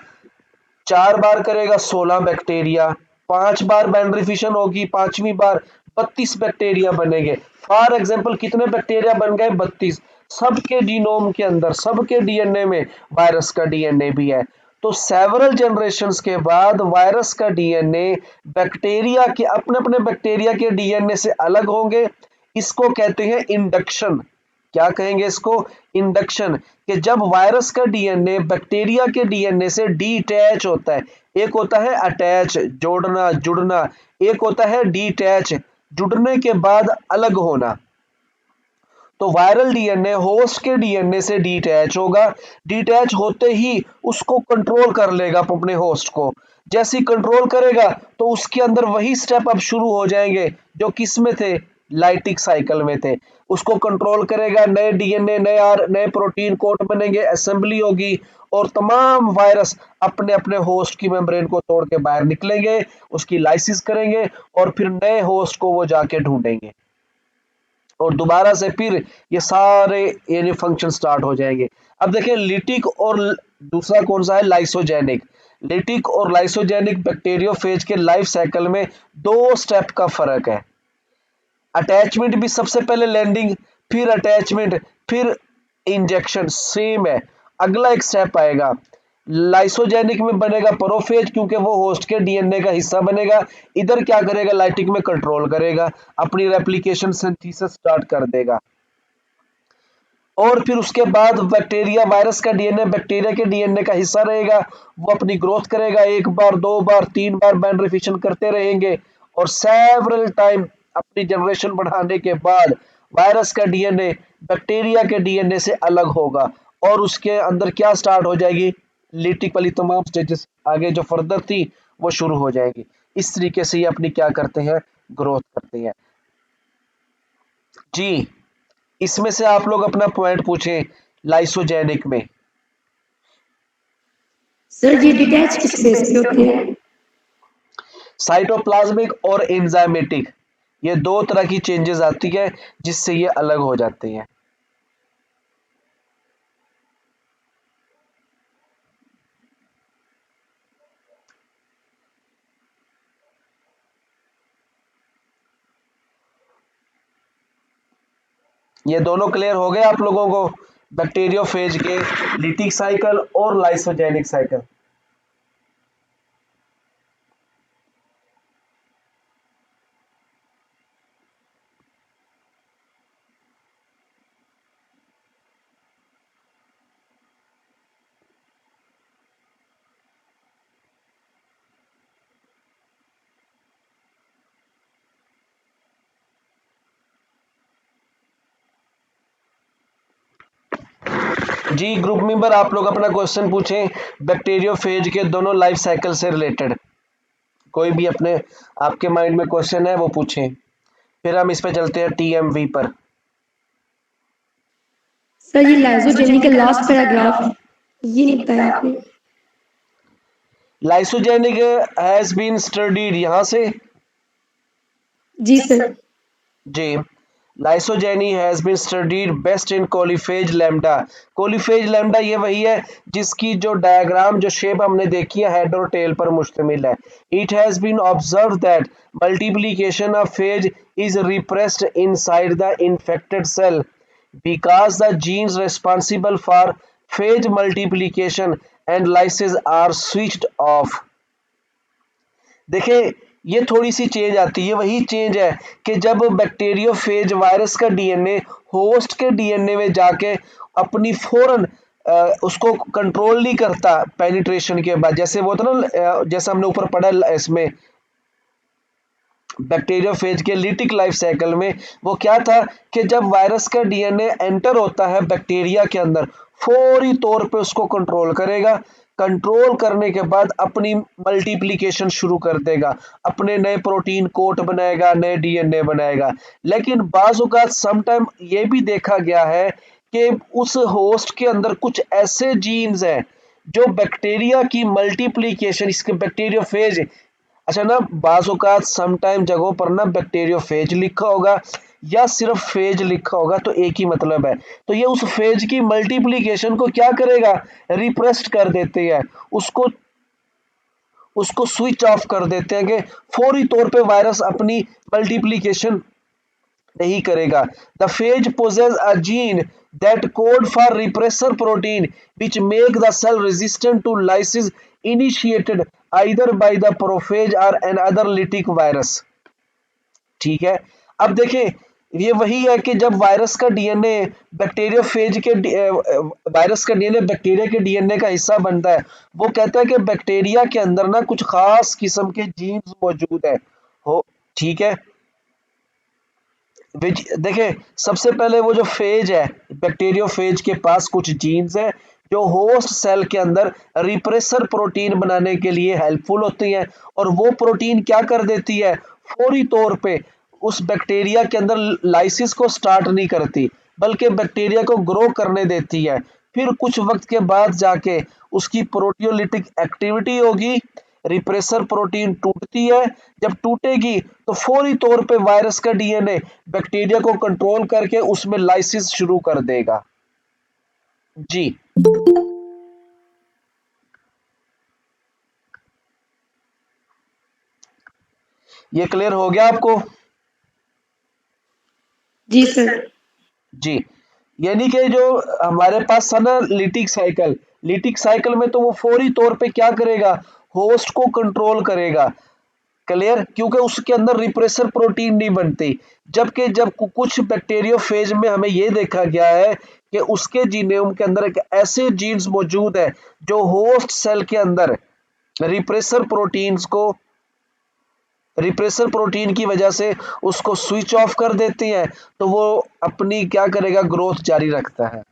4 बार करेगा 16 बैक्टीरिया, 5 बार बाइनरी फिशन होगी, 5वीं बार 32 बैक्टीरिया बनेंगे। फॉर एग्जाम्पल कितने बैक्टीरिया बन गए? 32। सबके जीनोम के अंदर, सबके डीएनए में वायरस का डीएनए भी है। तो सेवरल जनरेशंस के बाद वायरस का डीएनए बैक्टीरिया के अपने अपने बैक्टीरिया के डीएनए से अलग होंगे। इसको कहते हैं इंडक्शन। क्या कहेंगे इसको? इंडक्शन। कि जब वायरस का डीएनए बैक्टीरिया के डीएनए से डीटैच होता है, एक होता है अटैच, जोड़ना, जुड़ना, एक होता है डीटैच, जुड़ने के बाद अलग होना। तो वायरल डीएनए होस्ट के डीएनए से डीटैच होगा, डीटैच होते ही उसको कंट्रोल कर लेगा अपने होस्ट को। जैसे ही कंट्रोल करेगा तो उसके अंदर वही स्टेप अब शुरू हो जाएंगे जो किस में थे? लाइटिक साइकिल में थे। उसको कंट्रोल करेगा, नए डीएनए नए प्रोटीन कोट बनेंगे, असेंबली होगी, और तमाम वायरस अपने अपने होस्ट की मेम्ब्रेन को तोड़ के बाहर निकलेंगे, उसकी लाइसिस करेंगे, और फिर नए होस्ट को वो जाके ढूंढेंगे, और दोबारा से फिर ये सारे यानी फंक्शन स्टार्ट हो जाएंगे। अब देखिए लिटिक और दूसरा कौन सा है? लाइसोजेनिक। लिटिक और लाइसोजेनिक बैक्टीरियोफेज के लाइफ साइकिल में 2 स्टेप का फर्क है। अटैचमेंट भी सबसे पहले लैंडिंग, फिर अटैचमेंट, फिर इंजेक्शन, सेम है। अगला एक स्टेप आएगा, लाइसोजेनिक में बनेगा प्रोफेज, क्योंकि वो होस्ट के डीएनए का हिस्सा बनेगा। इधर क्या करेगा? लाइटिक में कंट्रोल करेगा, अपनी रेप्लिकेशन सिंथेसिस स्टार्ट कर देगा। और फिर उसके बाद बैक्टीरिया, वायरस का डीएनए बैक्टीरिया के डीएनए का हिस्सा रहेगा, वो अपनी ग्रोथ करेगा, 1 बार 2 बार 3 बार बाइनरी फिशन करते रहेंगे, और सेवरल टाइम अपनी जनरेशन बढ़ाने के बाद वायरस का डीएनए बैक्टीरिया के डीएनए से अलग होगा, और उसके अंदर क्या स्टार्ट हो जाएगी? लिटिक वाली तमाम स्टेजेस आगे जो फर्दर थी वो शुरू हो जाएगी। इस तरीके से ये अपनी क्या करते हैं? ग्रोथ करते हैं जी। इसमें से आप लोग अपना पॉइंट पूछें लाइसोजेनिक में। सर ये डिटैच किस बेस पे होते हैं? साइटोप्लाज्मिक और एंजाइमेटिक। ये दो तरह की चेंजेस आती है जिससे ये अलग हो जाते हैं। ये दोनों क्लियर हो गए आप लोगों को, बैक्टीरियोफेज के लिटिक साइकिल और लाइसोजेनिक साइकिल। जी ग्रुप मेंबर आप लोग अपना क्वेश्चन पूछें बैक्टीरियोफेज के दोनों लाइफ साइकिल से रिलेटेड, कोई भी अपने आपके माइंड में क्वेश्चन है वो पूछें, फिर हम इस पे चलते हैं टीएमवी पर। सर ये लाइजोजेनी का लास्ट पैराग्राफ ये नहीं बताया आपने। लाइसोजेनिक हैज बीन स्टडीड, यहां से जी सर। जी, lysogeny has been studied best in coliphage lambda. Coliphage lambda ये वही है जिसकी जो डायग्राम जो शेप हमने देखी है हेड और टेल पर मुश्तमिल है। It has been observe that multiplication of phage is repressed inside the infected cell because the genes responsible for phage multiplication and lysis are switched off। देखें ये थोड़ी सी चेंज आती है, वही चेंज है कि जब बैक्टीरियोफेज वायरस का डीएनए होस्ट के डीएनए में जाके अपनी फौरन उसको कंट्रोल नहीं करता पेनिट्रेशन के बाद, जैसे वो था ना जैसा हमने ऊपर पढ़ा इसमें बैक्टीरियोफेज के लिटिक लाइफ साइकिल में, वो क्या था कि जब वायरस का डीएनए एंटर होता है बैक्टीरिया के अंदर फौरी तौर पे उसको कंट्रोल करेगा, कंट्रोल करने के बाद अपनी मल्टीप्लिकेशन शुरू कर देगा, अपने नए प्रोटीन कोट बनाएगा, नए डीएनए बनाएगा। लेकिन बाज़ समटाइम ये भी देखा गया है कि उस होस्ट के अंदर कुछ ऐसे जीन्स हैं जो बैक्टीरिया की मल्टीप्लिकेशन, इसके बैक्टीरियोफेज, अच्छा ना बाज़ औक़ात समटाइम जगहों पर ना बैक्टीरियोफेज लिखा होगा या सिर्फ फेज लिखा होगा तो एक ही मतलब है, तो ये उस फेज की मल्टीप्लिकेशन को क्या करेगा, रिप्रेस्ड कर देते हैं, उसको उसको स्विच ऑफ कर देते हैं कि फौरी तौर पे वायरस अपनी मल्टीप्लिकेशन नहीं करेगा। The phage possesses a gene that code for repressor protein which make the cell resistant to lysis initiated either by the prophage or another lytic virus। ठीक है, अब देखें ये वही है कि जब वायरस का डीएनए बैक्टीरियोफेज के वायरस का डीएनए बैक्टीरिया के डीएनए का हिस्सा बनता है, वो कहता है कि बैक्टीरिया के अंदर ना कुछ खास किस्म के जीन्स मौजूद है हो, ठीक है। देखें सबसे पहले वो जो फेज है बैक्टीरियोफेज के पास कुछ जीन्स हैं जो होस्ट सेल के अंदर रिप्रेसर प्रोटीन बनाने के लिए हेल्पफुल होती हैं, और वो प्रोटीन क्या कर देती है, फौरी तौर पे उस बैक्टीरिया के अंदर लाइसिस को स्टार्ट नहीं करती बल्कि बैक्टीरिया को ग्रो करने देती है। फिर कुछ वक्त के बाद जाके उसकी प्रोटियोलिटिक एक्टिविटी होगी, रिप्रेसर प्रोटीन टूटती है, जब टूटेगी तो फौरी तौर पे वायरस का डीएनए बैक्टीरिया को कंट्रोल करके उसमें लाइसिस शुरू कर देगा। जी ये क्लियर हो गया आपको? जी सर। जी, यानी कि जो हमारे पास था ना लिटिक साइकिल में तो वो फौरी तौर पे क्या करेगा, होस्ट को कंट्रोल करेगा, क्लियर, क्योंकि उसके अंदर रिप्रेसर प्रोटीन नहीं बनती। जबकि जब कुछ बैक्टीरियोफेज में हमें ये देखा गया है कि उसके जीनोम के अंदर एक ऐसे जीन्स मौजूद है जो होस्ट सेल के अंदर रिप्रेसर प्रोटीन्स को रिप्रेसर प्रोटीन की वजह से उसको स्विच ऑफ कर देते हैं, तो वो अपनी क्या करेगा, ग्रोथ जारी रखता है।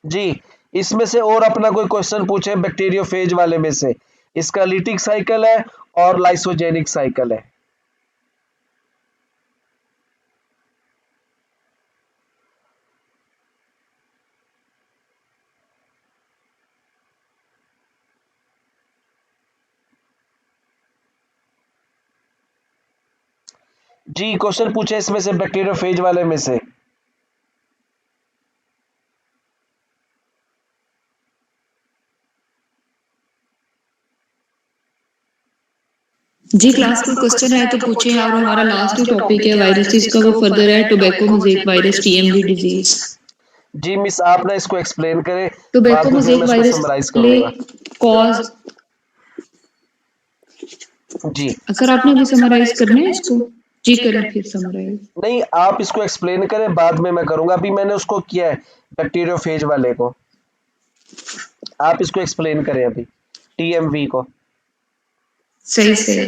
जी, इसमें से और अपना कोई क्वेश्चन पूछे बैक्टीरियोफेज वाले में से, इसका लिटिक साइकिल है और लाइसोजेनिक साइकिल है। जी क्वेश्चन पूछे इसमें से बैक्टीरियोफेज वाले में से। जी क्लास कोई क्वेश्चन है तो पूछे, और हमारा लास्ट टॉपिक है वायरसेस का, वो फर्दर है tobacco mosaic virus TMV disease. जी मिस आप ना इसको एक्सप्लेन करें, टोबैको बाद में फिर मोज़ेक मैं इसको वायरस समराइज करूंगा। कॉज, जी सर आपने अभी समराइज करना है इसको? जी करें फिर समराइज। नहीं, आप इसको एक्सप्लेन करें, बाद में मैं करूंगा, अभी मैंने उसको किया है बैक्टीरियोफेज वाले को। आप इसको एक्सप्लेन करें अभी टीएमवी को। सही सही।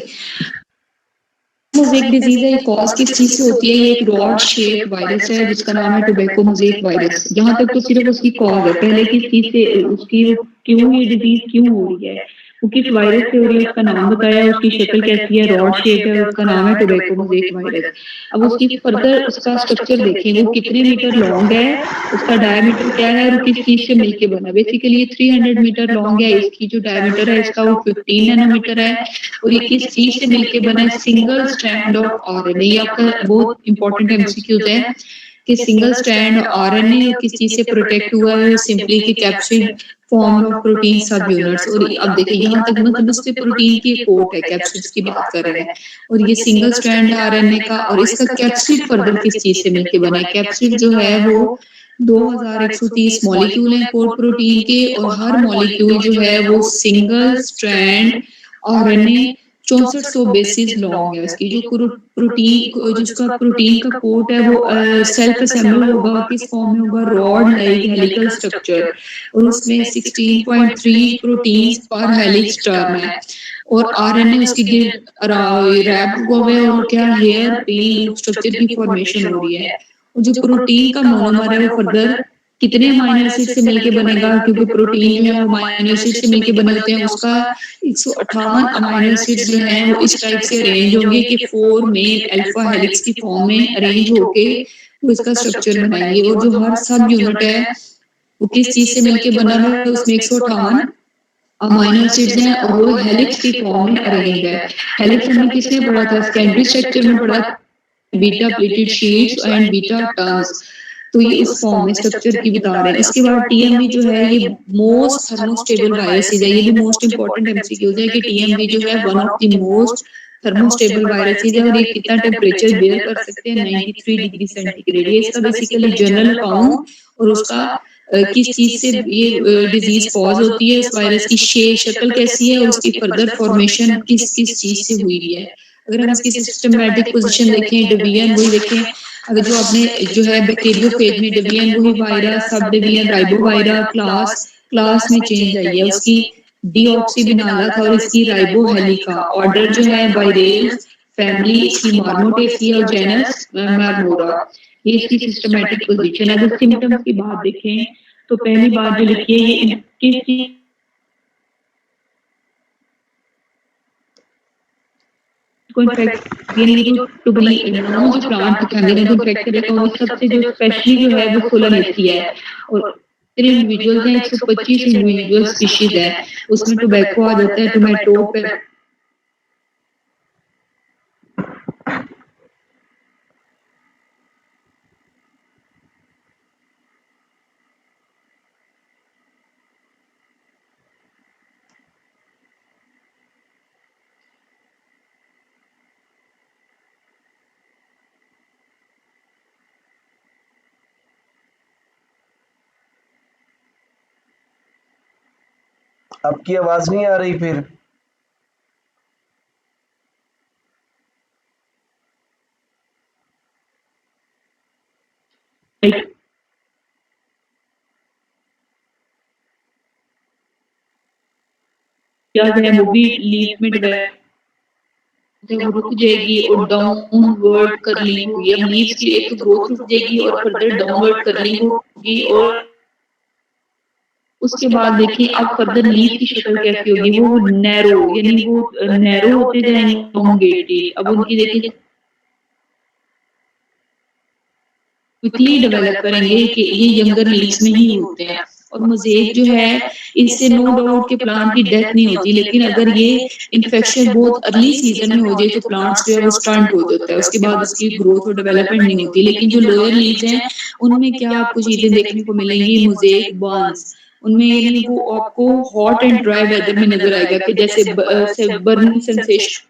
मोज़ेक डिजीज है, ये कॉज किस चीज से होती है? ये एक रॉड शेप वायरस है जिसका नाम है टोबैको मोज़ेक वायरस। यहाँ तक तो सिर्फ उसकी कॉज है, पहले किस चीज से उसकी, क्यों ये डिजीज क्यों हो रही है, वो किस वायरस से हो रही है, उसका नाम बताया, उसकी शक्ल कैसी है, रॉड शेप है, उसका नाम है टोबैको मोज़ेक वायरस। अब उसकी फर्दर उसका स्ट्रक्चर देखें, वो कितने मीटर लॉन्ग है, उसका डायमीटर क्या है, और किस चीज से मिलके बना। बेसिकली 300 मीटर लॉन्ग है, इसकी जो डायमीटर है इसका वो 15 नैनोमीटर है, और ये किस चीज से मिलके बना है? Single strand of RNA. ये आपका बहुत इंपॉर्टेंट एमसीक्यूज है कि सिंगल स्ट्रैंड आरएनए किस चीज से प्रोटेक्ट हुआ है? सिंपली कि कैप्सिड फॉर्म ऑफ प्रोटीन सब यूनिट्स। और अब देखिए यहाँ तक मतलब उसके प्रोटीन की एक कोट है, कैप्सिड्स की बात कर रहे हैं, और ये सिंगल स्ट्रैंड आरएनए का, और इसका कैप्सिड फर्दर किस चीज से मिलके बना है? कैप्सिड जो है वो 2130 मॉलिक्यूल हैं कोड प्रोटीन के, और हर मॉलिक्यूल जो है वो single strand RNA 6400 basis long है। उसकी जो प्रोटीन, जिसका प्रोटीन का कोट है वो सेल्फ असेंबल होगा, किस फॉर्म में होगा? रॉड लाइक हेलिकल स्ट्रक्चर, और उसमें 16.3 प्रोटीन्स पर हेलिक्स टर्न है, और आरएनए उसकी रैप हुआ है, और क्या हेयर पिन लूप स्ट्रक्चर की फॉर्मेशन हो रही है। और जो प्रोटीन का मोनोमर है वो फर्दर कितने अमाइनो एसिड से मिलके बनेगा? क्योंकि प्रोटीन जो है वो अमाइनो एसिड से मिलके बने होते हैं, उसका 158 अमाइनो एसिड्स जो हैं वो इस टाइप से अरेंज होंगे कि 4 मेन अल्फा हेलिक्स की फॉर्म में अरेंज होके वो इसका स्ट्रक्चर बनाएंगे। और जो हर सब यूनिट है वो किस चीज से मिलके बना है? उसमें 158 अमाइनो एसिड्स हैं, और वो हेलिक्स की फॉर्म में अरेंज है। हेलिक्स हमने किसमें पढ़ा था? सेकेंडरी स्ट्रक्चर में पढ़ा, beta pleated sheets and beta turns. तो ये उस फॉर्म में स्ट्रक्चर की बता रहे हैं। इसके बाद टीएमवी जो है ये मोस्ट थर्मोस्टेबल वायरसेस है। ये भी मोस्ट इंपॉर्टेंट एमसीक्यूज है कि टीएमवी जो है one of the most thermostable viruses है, और ये कितना टेम्परेचर बेयर कर सकते हैं? 93 डिग्री सेंटीग्रेड। ये इसका बेसिकली जनरल अकाउंट, और उसका किस चीज से ये डिजीज कॉज होती है, इस वायरस की शक्ल कैसी है, और उसकी फर्दर फॉर्मेशन किस किस चीज से हुई है। अगर हम इसकी सिस्टमैटिक पोजीशन देखें, डिवीजन वही देखें, अगर जो आपने जो है बैक्टीरियोफेज में डिवीजन वही वायरा, sub division riboviria, class class में चेंज आई है, उसकी डीऑक्सीबिनाला था और इसकी राइबोहेलिका। ऑर्डर जो है वायरेल्स, फैमिली इसकी मार्मोटेसिया और जेनस मार्मोरा। ये इसकी सिस्टमैटिक पोजीशन है। अगर सिम्टम्स की बात देखें तो पहली बात जो लिखी है ये किस को इन्फेक्ट, यानी जो टुबली जो प्लांट कैंडिडेट को इन्फेक्ट करेगा, वो सबसे जो स्पेशली जो है वो सोलानेसिया है, और इंडिविजुअल्स हैं 125 इंडिविजुअल स्पीशीज है, उसमें टोबैको आ जाता है, टोमेटो पे आपकी आवाज नहीं आ रही फिर। क्या है वो भी लीफ में वो रुक जाएगी और डाउनवर्ड कर्लिंग होगी। अब लीव्स की एक तो ग्रोथ रुक जाएगी और फर्दर डाउनवर्ड कर्लिंग होगी, और उसके बाद देखिए अब फर्दर लीफ की शक्ल कैसी होगी? वो नैरो, यानी वो नैरो होते जाएंगे, elongated। अब उनकी देखिए क्विकली डेवलप करेंगे कि ये यंगर लीव्स में ही होते हैं। और मोज़ेक जो है इससे नो डाउट के प्लांट की डेथ नहीं होती, लेकिन अगर ये इन्फेक्शन बहुत अर्ली सीजन में हो जाए तो प्लांट्स जो है वो स्टंट हो जाता है, उसके बाद उसकी ग्रोथ और डेवलपमेंट नहीं होती। लेकिन जो लोअर लीव्स हैं उनमें क्या आपको चीजें देखने को मिलेंगी, मोज़ेक बर्न्स, उनमें यानी वो आपको हॉट एंड ड्राई वेदर में नजर आएगा कि जैसे बर्निंग सेंसेशन,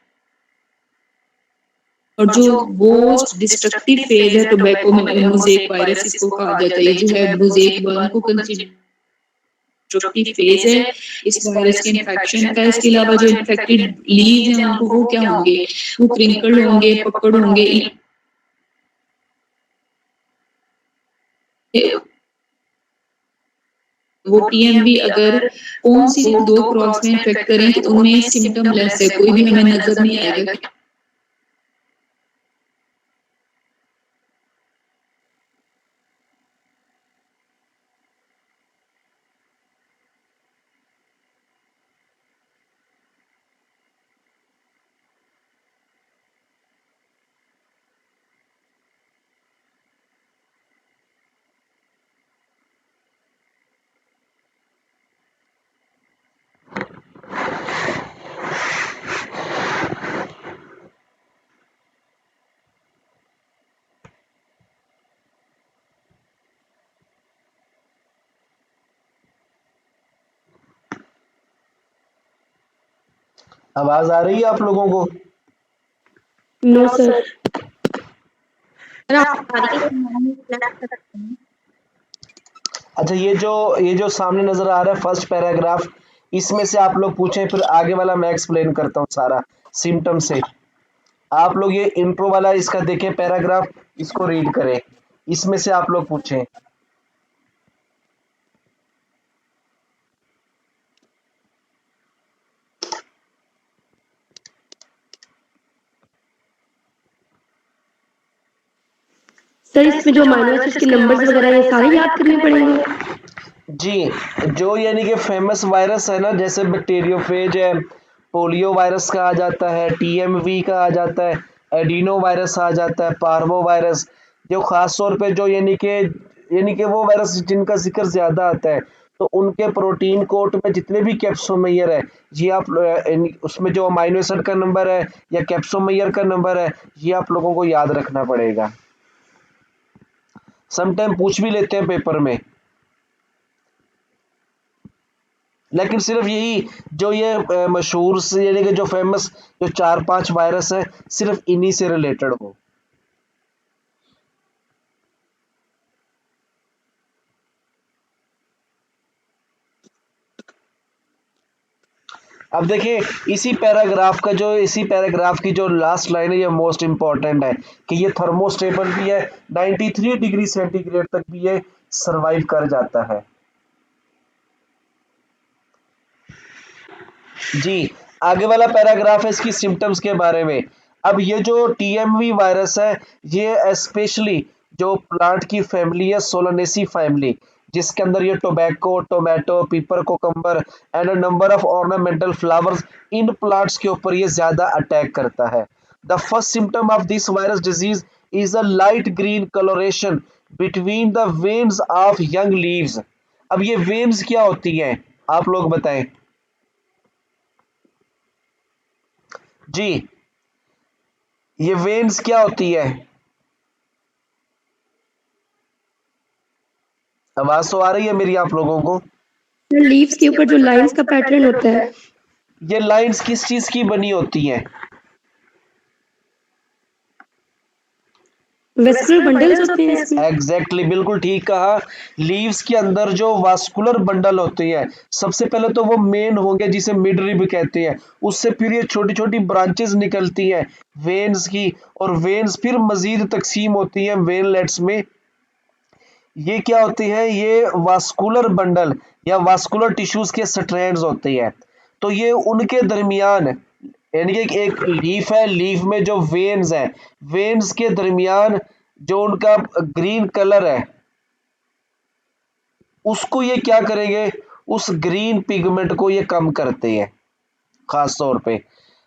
और जो मोस्ट डिस्ट्रक्टिव फेज है टोबैको में मोज़ेक वायरस इसको कहा जाता है। ये जो है मोज़ेक बर्न को कंस्ट्रक्टिव फेज है इस वायरस के इन्फेक्शन का। इसके अलावा जो इन्फेक्टेड लीव्स हैं उनको वो क्या होंगे, वो क्रिंकल होंगे, पकड़ होंगे। वो टीएमवी अगर कौन सी 2 क्रॉप्स में इन्फेक्ट करें तो उनमें सिम्टम लेस है, कोई भी हमें नजर नहीं आएगा। आवाज आ रही है आप लोगों को? No sir. अच्छा, ये जो सामने नजर आ रहा है फर्स्ट पैराग्राफ, इसमें से आप लोग पूछें, फिर आगे वाला मैं एक्सप्लेन करता हूँ सारा सिम्टम से। आप लोग ये इंट्रो वाला इसका देखें पैराग्राफ, इसको रीड करें, इसमें से आप लोग पूछें। सर इसमें जो अमीनो एसिड्स के नंबर्स वगैरह ये सारे याद करने पड़ेंगे? जी, जो यानी कि फेमस वायरस है ना, जैसे बैक्टीरियोफेज है, पोलियो वायरस कहा जाता है, टीएमवी कहा जाता है, एडिनो वायरस कहा जाता है, पार्वो वायरस, जो खास तौर पे जो यानी कि वो वायरस जिनका जिक्र ज्यादा आता है, तो उनके प्रोटीन कोट में जितने भी कैप्सोमेयर है, ये आप उसमें जो अमाइनो एसिड का नंबर है या कैप्सोमेयर का नंबर है, ये आप लोगों को याद रखना पड़ेगा। समटाइम पूछ भी लेते हैं पेपर में, लेकिन सिर्फ यही जो ये मशहूर से यानी कि जो फेमस जो 4-5 वायरस है, सिर्फ इन्हीं से रिलेटेड हो। अब देखिए इसी पैराग्राफ की जो लास्ट लाइन है, ये मोस्ट इंपॉर्टेंट है कि ये थर्मोस्टेबल भी है, 93 डिग्री सेंटीग्रेड तक भी ये सरवाइव कर जाता है। जी, आगे वाला पैराग्राफ है इसकी सिम्टम्स के बारे में। अब ये जो टीएमवी वायरस है, ये स्पेशली जो प्लांट की फैमिली है, सोलानेसी फैमिली, जिसके अंदर ये tobacco, tomato, pepper, cucumber and a number of ornamental flowers, इन प्लांट्स के ऊपर ये ज्यादा अटैक करता है। The first symptom of this virus disease is a light green colouration between the veins of young leaves. अब ये वेन्स क्या होती हैं, आप लोग बताएं जी, ये वेन्स क्या होती है? आवाज तो आ रही है मेरी आप लोगों को? सर लीव्स के ऊपर जो लाइंस का पैटर्न होता है, ये लाइंस किस चीज की बनी होती हैं? वेस्कुलर बंडल्स होते हैं इसमें। एग्जैक्टली, बिल्कुल ठीक कहा। लीव्स के अंदर जो वास्कुलर बंडल होते हैं, सबसे पहले तो वो मेन होंगे जिसे मिड रिब कहते हैं, उससे फिर ये छोटी छोटी ब्रांचेस निकलती हैं वेन्स की, और वेन्स फिर मजीद तकसीम होती हैं वेनलेट्स में। ये क्या होती है, ये वास्कुलर बंडल या वास्कुलर टिश्यूज के स्ट्रैंड्स होते हैं। तो ये उनके दरमियान यानी कि एक लीफ है, लीफ में जो वेन्स है, वेन्स के दरमियान जो उनका ग्रीन कलर है, उसको ये क्या करेंगे, उस ग्रीन पिगमेंट को ये कम करते हैं खास तौर पे।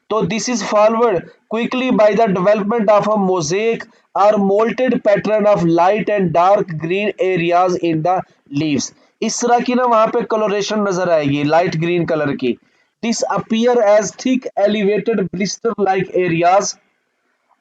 तो this is forward quickly by the development of a mosaic और mottled pattern of light and dark green areas in the leaves. इस तरह की ना वहां पे कलोरेशन नजर आएगी लाइट ग्रीन कलर की। This appear as thick elevated blister like areas,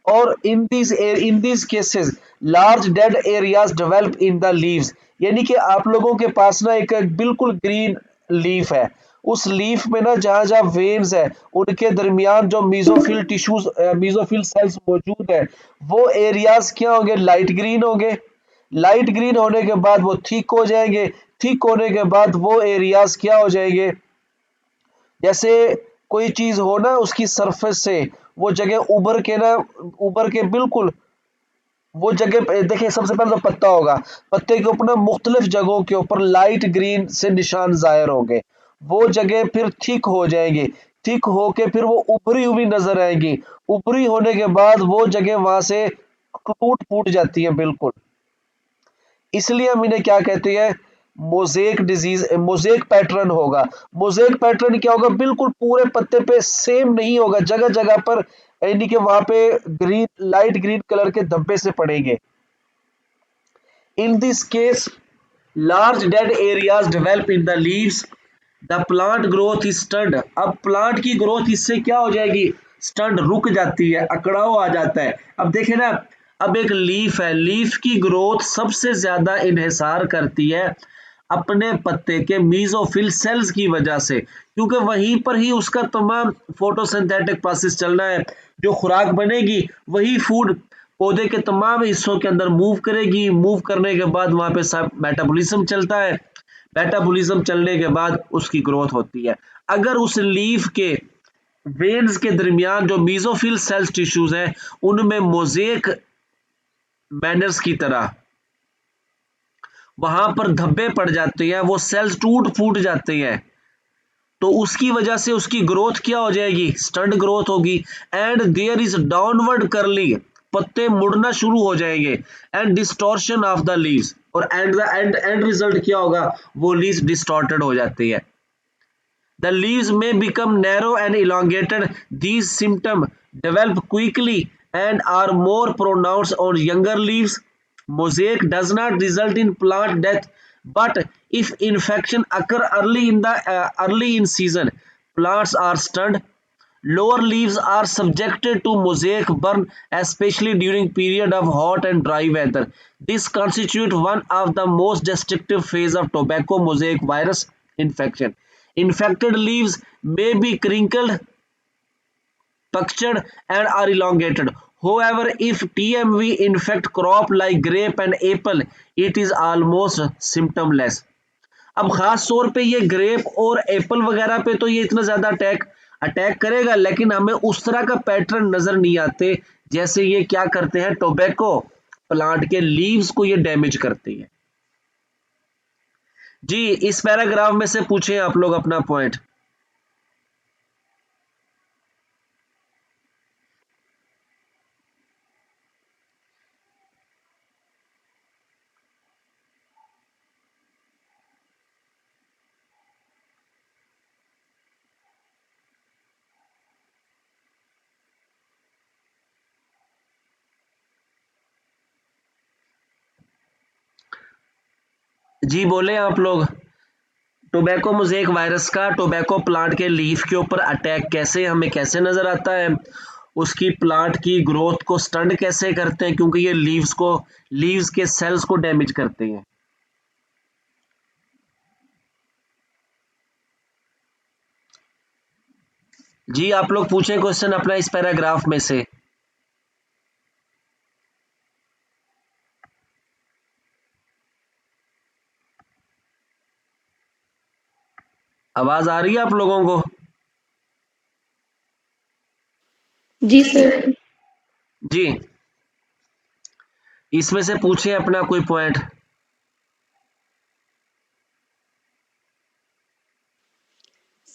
और इन these cases large dead areas develop in the leaves। यानी कि आप लोगों के पास ना एक बिल्कुल ग्रीन लीफ है, उस लीफ में ना जहां जहां वेन्स है उनके दरमियान जो मीजोफिल टिश्यूज मीजोफिल सेल्स मौजूद है, वो एरियाज क्या होंगे, लाइट ग्रीन होंगे। लाइट ग्रीन होने के बाद वो थिक हो जाएंगे, थिक होने के बाद वो एरियाज क्या हो जाएंगे, जैसे कोई चीज हो ना उसकी सरफेस से वो जगह उभर के बिल्कुल वो जगह देखिए, सबसे पहले तो पत्ता होगा, पत्ते के ऊपर ना मुख्तलिफ जगहों के ऊपर लाइट ग्रीन से निशान जाहिर होंगे, वो जगह फिर थिक हो जाएंगी, थिक होके फिर वो उभरी हुई नजर आएंगी, उभरी होने के बाद वो जगह वहां से टूट फूट जाती है बिल्कुल। इसलिए हम इन्हें क्या कहते हैं, मोजेक डिजीज, मोजेक पैटर्न होगा। मोजेक पैटर्न क्या होगा, बिल्कुल पूरे पत्ते पे सेम नहीं होगा, जगह जगह पर यानी कि वहां पे ग्रीन लाइट ग्रीन कलर के धब्बे से पड़ेंगे। In this case large dead areas develop in the leaves, the plant growth is stunt. अब प्लांट की ग्रोथ इससे क्या हो जाएगी, स्टंट, रुक जाती है, अकड़ाव आ जाता है। अब देखें ना, अब एक लीफ है, लीफ की ग्रोथ सबसे ज्यादा इन्हिसार करती है अपने पत्ते के मीजोफिल सेल्स की वजह से, क्योंकि वहीं पर ही उसका तमाम फोटोसिंथेटिक प्रोसेस चलना है, जो खुराक बनेगी वही फूड पौधे के तमाम हिस्सों के अंदर मूव करेगी, मूव करने के बाद वहां पे सब मेटाबॉलिज्म चलता है, मेटाबॉलिज्म चलने के बाद उसकी ग्रोथ होती है। अगर उस लीफ के वेन्स के दरमियान जो मीजोफिल सेल्स टिश्यूज हैं उनमें मोजेक मैनर्स की तरह वहां पर धब्बे पड़ जाते हैं, वो सेल्स टूट फूट जाते हैं, तो उसकी वजह से उसकी ग्रोथ क्या हो जाएगी, स्टंट ग्रोथ होगी। And there is downward curling, पत्ते मुड़ना शुरू हो जाएंगे, and distortion of the leaves, और एंड रिजल्ट क्या होगा, वो लीव्स डिस्टॉर्टेड हो जाती है। The leaves may become narrow and elongated. These symptoms develop quickly and are more pronounced on younger leaves. Mosaic does not result in plant death, but if infection occur early in season, plants are stunned. Lower leaves are subjected to mosaic burn, especially during period of hot and dry weather. This constitutes one of the most destructive phase of tobacco mosaic virus infection. Infected leaves may be crinkled, punctured, and are elongated. However, if TMV infect crop like grape and apple, it is almost symptomless. अब खास तौर पे ये ग्रेप और एप्पल वगैरह पे तो ये इतना ज्यादा अटैक करेगा, लेकिन हमें उस तरह का पैटर्न नजर नहीं आते जैसे ये क्या करते हैं, टोबैको प्लांट के लीव्स को ये डैमेज करते हैं। जी, इस पैराग्राफ में से पूछें आप लोग अपना पॉइंट। जी बोले आप लोग, टोबैको मोज़ेक वायरस का टोबैको प्लांट के लीफ के ऊपर अटैक हमें कैसे नजर आता है, उसकी प्लांट की ग्रोथ को स्टंट कैसे करते हैं, क्योंकि ये लीव्स के सेल्स को डैमेज करते हैं। जी आप लोग पूछें क्वेश्चन अपना इस पैराग्राफ में से। आवाज आ रही है आप लोगों को? जी सर। जी, इसमें से पूछे अपना कोई पॉइंट।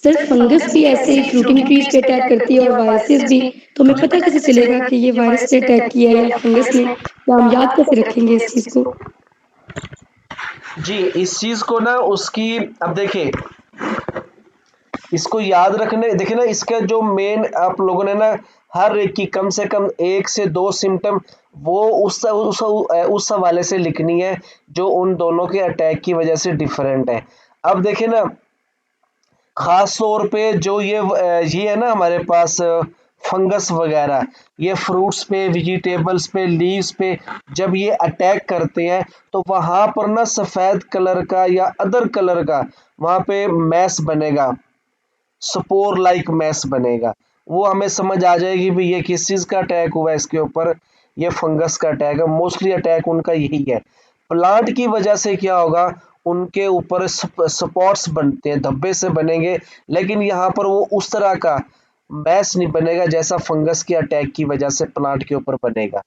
सर फंगस भी ऐसे फ्रूटिंग ट्रीज पे अटैक करती है और वायरसेस भी, तो हमें पता कैसे चलेगा कि ये वायरस ने अटैक किया है या फंगस ने, या हम याद कैसे रखेंगे इस चीज को? जी, इस चीज को ना उसकी, अब देखिए इसको याद रखने, देखिए ना इसका जो मेन आप लोगों ने ना हर एक की कम से कम 1 से 2 सिम्पटम वो उस हवाले से लिखनी है जो उन दोनों के अटैक की वजह से डिफरेंट है। अब देखें ना, खास तौर पे जो ये है ना हमारे पास फंगस वगैरह, ये फ्रूट्स पे, वेजिटेबल्स पे, लीव्स पे जब ये अटैक करते हैं तो वहां पर ना सफेद कलर का या अदर कलर का वहां पे मैस बनेगा, स्पोर लाइक मैस बनेगा। वो हमें समझ आ जाएगी भी ये किस चीज का अटैक हुआ है इसके ऊपर, ये फंगस का अटैक है। मोस्टली अटैक उनका यही है। प्लांट की वजह से क्या होगा, उनके ऊपर स्पॉट्स बनते हैं, धब्बे से बनेंगे, लेकिन यहाँ पर वो उस तरह का मैस नहीं बनेगा जैसा फंगस के अटैक की वजह से प्लांट के ऊपर बनेगा।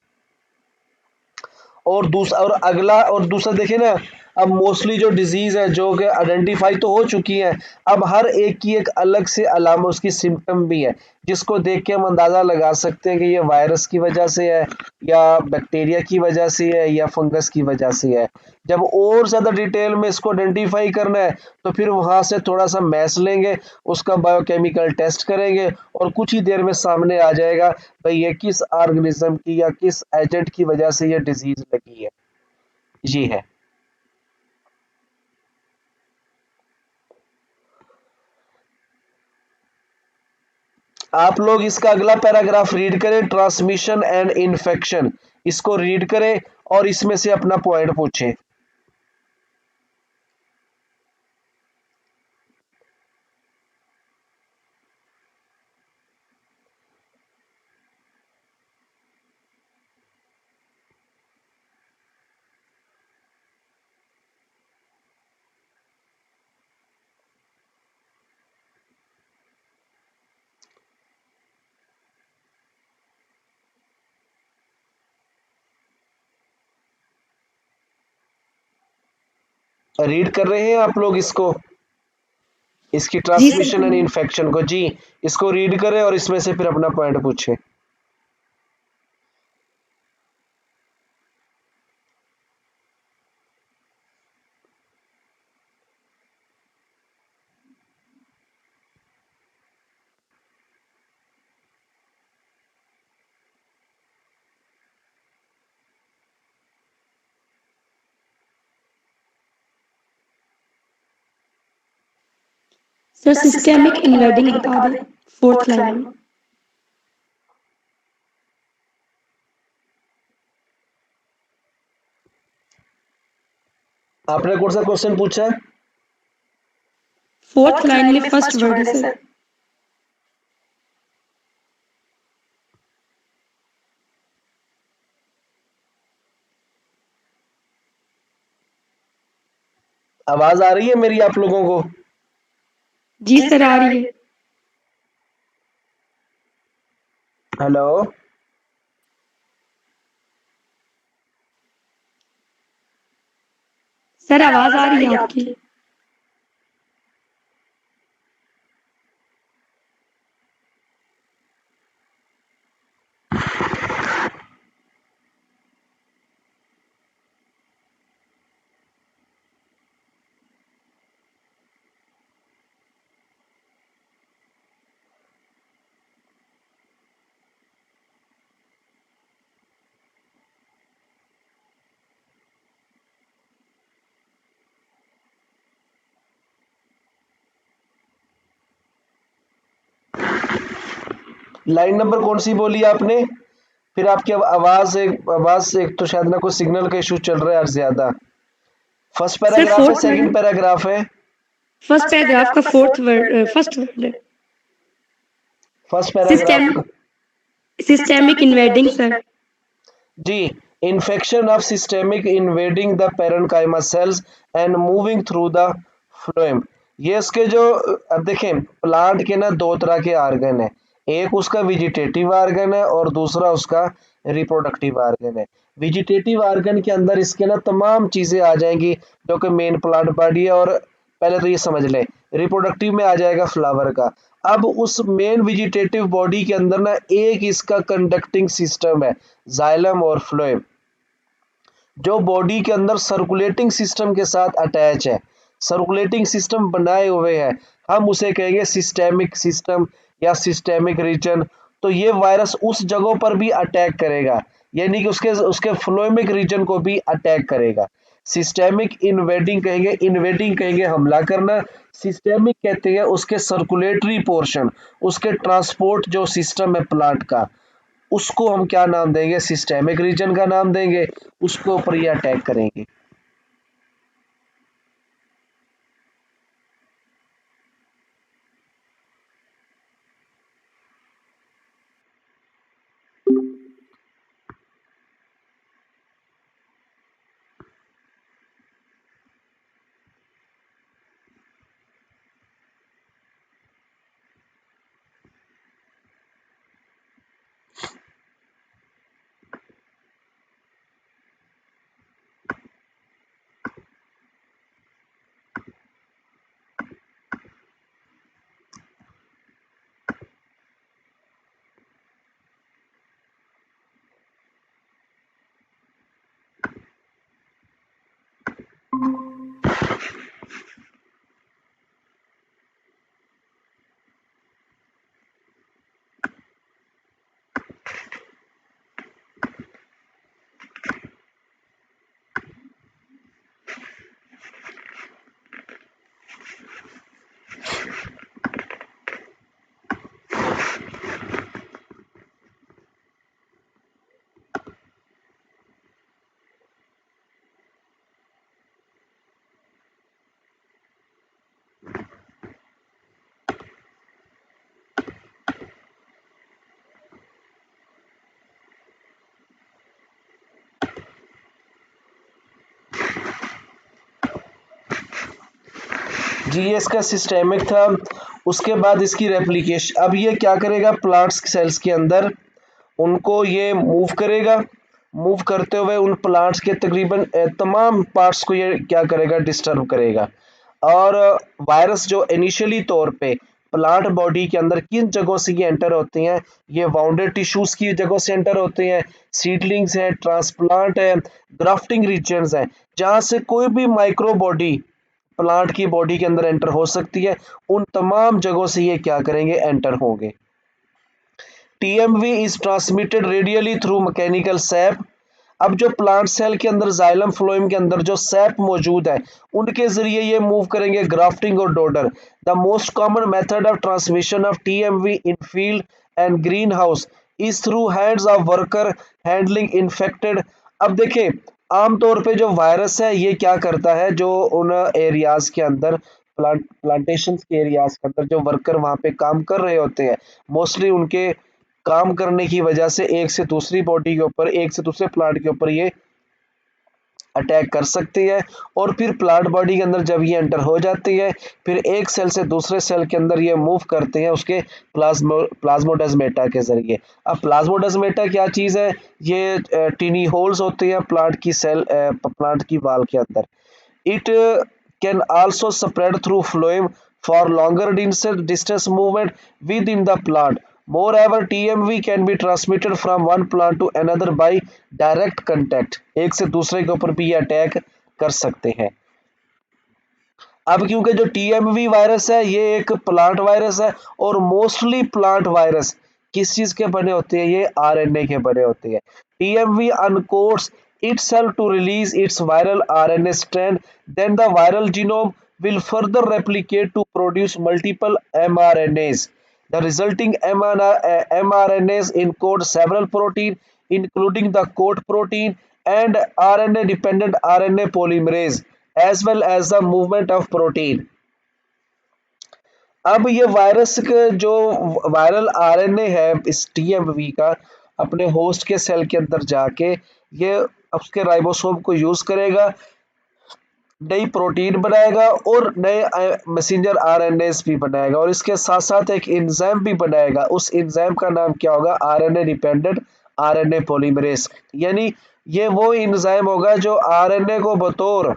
और दूसरा देखिए ना, अब मोस्टली जो डिजीज है जो कि आइडेंटिफाई तो हो चुकी है, अब हर एक की एक अलग से अलामा उसकी सिम्टम भी है, जिसको देख के हम अंदाजा लगा सकते हैं कि ये वायरस की वजह से है या बैक्टीरिया की वजह से है या फंगस की वजह से है। जब और ज्यादा डिटेल में इसको आइडेंटिफाई करना है तो फिर वहां से थोड़ा सा मैस लेंगे, उसका बायोकेमिकल टेस्ट करेंगे और कुछ ही देर में सामने आ जाएगा भाई ये किस ऑर्गेनिज्म की या किस एजेंट की वजह से ये डिजीज लगी है। ये है। आप लोग इसका अगला पैराग्राफ रीड करें, ट्रांसमिशन एंड इन्फेक्शन, इसको रीड करें और इसमें से अपना पॉइंट पूछें। रीड कर रहे हैं आप लोग इसको, इसकी जी सर। ट्रांसमिशन एंड इन्फेक्शन को? जी, इसको रीड करें और इसमें से फिर अपना पॉइंट पूछें। सर सिस्टेमिक इन्वेडिंग बता दें 4th लाइन में। आपने कौन सा क्वेश्चन पूछा? 4th लाइन में फर्स्ट वर्ड है सर। आवाज आ रही है मेरी आप लोगों को? जी सर आ रही है। हेलो, सर आवाज आ रही है आपकी। लाइन नंबर कौन सी बोली आपने? फिर आपकी आवाज एक तो शायद ना कोई सिग्नल का इशू चल रहा है आज ज्यादा। फर्स्ट सर पैराग्राफ है, 4th सेकंड लाइन पैराग्राफ है? फर्स्ट पैराग्राफ का 4th वर्ड फर्स्ट वर्ड है। First system paragraph. Systemic invading sir. जी, infection of systemic invading the parenchyma cells and moving through the phloem. ये इसके जो अब देखें, प्लांट के ना दो तरह के आर्गन है, एक उसका वेजिटेटिव आर्गन है और दूसरा उसका रिप्रोडक्टिव आर्गन है। वेजिटेटिव आर्गन के अंदर इसके ना तमाम चीजें आ जाएंगी जो कि मेन प्लांट बॉडी है, और पहले तो ये समझ लें रिप्रोडक्टिव में आ जाएगा फ्लावर का। अब उस मेन वेजिटेटिव बॉडी के अंदर ना एक इसका कंडक्टिंग सिस्टम है, जाइलम और फ्लोएम, जो बॉडी के अंदर सर्कुलेटिंग सिस्टम के साथ अटैच है, सर्कुलेटिंग सिस्टम बनाए हुए हैं। हम उसे कहेंगे सिस्टेमिक सिस्टम या सिस्टेमिक रीजन। तो ये वायरस उस जगहों पर भी अटैक करेगा, यानी कि उसके उसके फ्लोएमिक रीजन को भी अटैक करेगा। सिस्टेमिक इन्वेडिंग कहेंगे हमला करना। सिस्टेमिक कहते हैं उसके सर्कुलेटरी पोर्शन, उसके ट्रांसपोर्ट जो सिस्टम है प्लांट का, उसको हम क्या नाम देंगे, सिस्टेमिक रीजन का नाम देंगे, उसके ऊपर ये अटैक करेंगे। जी ये इसका सिस्टेमिक था। उसके बाद इसकी रेप्लिकेशन, अब ये क्या करेगा, प्लांट्स सेल्स के अंदर उनको ये मूव करेगा। मूव करते हुए उन प्लांट्स के तकरीबन तमाम पार्ट्स को ये क्या करेगा, डिस्टर्ब करेगा। और वायरस जो इनिशियली तौर पे प्लांट बॉडी के अंदर किन जगहों से ये एंटर होते हैं, ये वाउंडेड टिश्यूज की जगहों से एंटर होते हैं, सीडलिंग्स हैं, ट्रांसप्लांट है, ग्राफ्टिंग रीजन्स हैं, जहाँ से कोई भी माइक्रो बॉडी प्लांट की बॉडी के अंदर एंटर हो सकती है, उन तमाम जगहों से ये क्या करेंगे, एंटर होंगे। TMV is transmitted radially through mechanical SAP. अब जो प्लांट सेल के अंदर जाइलम फ्लोएम के अंदर जो सैप मौजूद है, उनके जरिए ये मूव करेंगे ग्राफ्टिंग और dodder. The most common method of transmission of TMV in field and green house is through hands of worker handling infected. अब देखें, आमतौर पे जो वायरस है ये क्या करता है, जो उन एरियाज के अंदर प्लांटेशन के एरियाज के अंदर जो वर्कर वहां पे काम कर रहे होते हैं, मोस्टली उनके काम करने की वजह से एक से दूसरी बॉडी के ऊपर, एक से दूसरे प्लांट के ऊपर ये अटैक कर सकती है। और फिर प्लांट बॉडी के अंदर जब ये एंटर हो जाती है, फिर एक सेल से दूसरे सेल के अंदर ये मूव करते हैं उसके प्लाज्मोडेस्मेटा के जरिए। अब प्लाज्मोडेस्मेटा क्या चीज़ है, ये टीनी होल्स होते हैं प्लांट की सेल, प्लांट की वाल के अंदर। It can also spread through phloem for longer distance movement within the plant. Moreover, TMV can be transmitted from one plant to another by direct contact. एक से दूसरे के ऊपर भी ये अटैक कर सकते हैं। अब क्योंकि जो टीएमवी वायरस है ये एक प्लांट वायरस है, और मोस्टली प्लांट वायरस किस चीज के बने होते हैं, ये आरएनए के बने होते हैं। TMV encodes itself to release its viral RNA strand, then the viral genome will further replicate to produce multiple mRNAs. The resulting mRNAs encode several proteins, including the coat protein and RNA-dependent RNA polymerase, as well as the movement of protein. अब ये वायरस का जो वायरल आरएनए है इस टीएमवी का, अपने होस्ट के सेल के अंदर जाके ये उसके राइबोसोम को यूज करेगा, नई प्रोटीन बनाएगा और नए मैसेंजर आरएनएस भी बनाएगा, और इसके साथ साथ एक एंजाइम भी बनाएगा। उस एंजाइम का नाम क्या होगा, आरएनए डिपेंडेंट आरएनए पॉलीमरेज। यानी ये वो एंजाइम होगा जो आरएनए को बतौर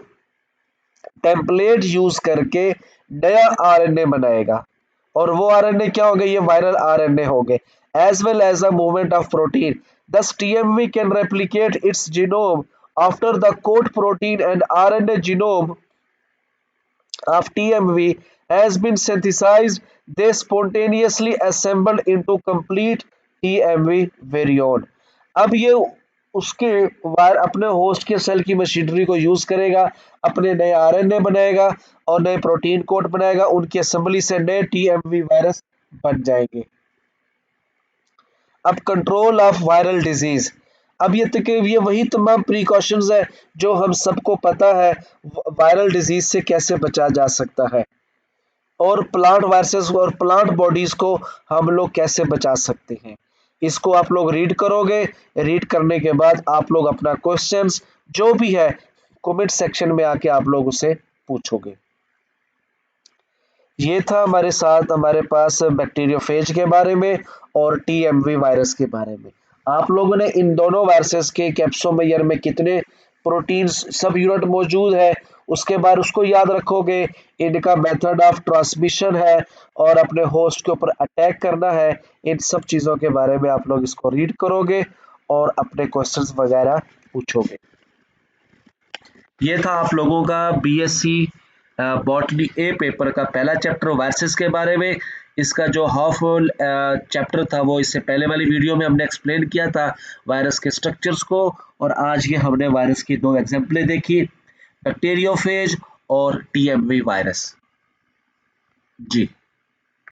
टेम्पलेट यूज करके नया आरएनए बनाएगा, और वो आरएनए क्या होंगे, ये वायरल आरएनए होंगे, as well as the movement of protein. Thus, TMV can replicate its genome after the coat protein and RNA genome of TMV has been synthesized. They spontaneously assembled into complete TMV वेरियोन। अब ये उसके वायर अपने होस्ट के सेल की मशीनरी को यूज करेगा, अपने नए RNA बनाएगा और नए प्रोटीन कोड बनाएगा, उनकी असेंबली से नए TMV वायरस बन जाएंगे। अब कंट्रोल ऑफ वायरल डिजीज, अब ये वही तमाम प्रिकॉशंस है जो हम सबको पता है वायरल डिजीज से कैसे बचा जा सकता है, और प्लांट वायरसेस और प्लांट बॉडीज को हम लोग कैसे बचा सकते हैं। इसको आप लोग रीड करोगे, रीड करने के बाद आप लोग अपना क्वेश्चंस जो भी है कमेंट सेक्शन में आके आप लोग उसे पूछोगे। ये था हमारे साथ हमारे पास बैक्टीरियोफेज के बारे में और TMV वायरस के बारे में। आप लोगों ने इन दोनों वायरसेस के कैप्सोमेयर में कितने प्रोटीन सब यूनिट मौजूद है उसके बाद उसको याद रखोगे, इनका मेथड ऑफ ट्रांसमिशन है और अपने होस्ट के ऊपर अटैक करना है, इन सब चीज़ों के बारे में आप लोग इसको रीड करोगे और अपने क्वेश्चंस वगैरह पूछोगे। ये था आप लोगों का BSc बॉटनी ए पेपर का पहला चैप्टर वायरसेस के बारे में। इसका जो हाफ चैप्टर था वो इससे पहले वाली वीडियो में हमने एक्सप्लेन किया था वायरस के स्ट्रक्चर्स को, और आज ये हमने वायरस की 2 एग्जाम्पलें देखी, बैक्टीरियोफेज और TMV वायरस। जी।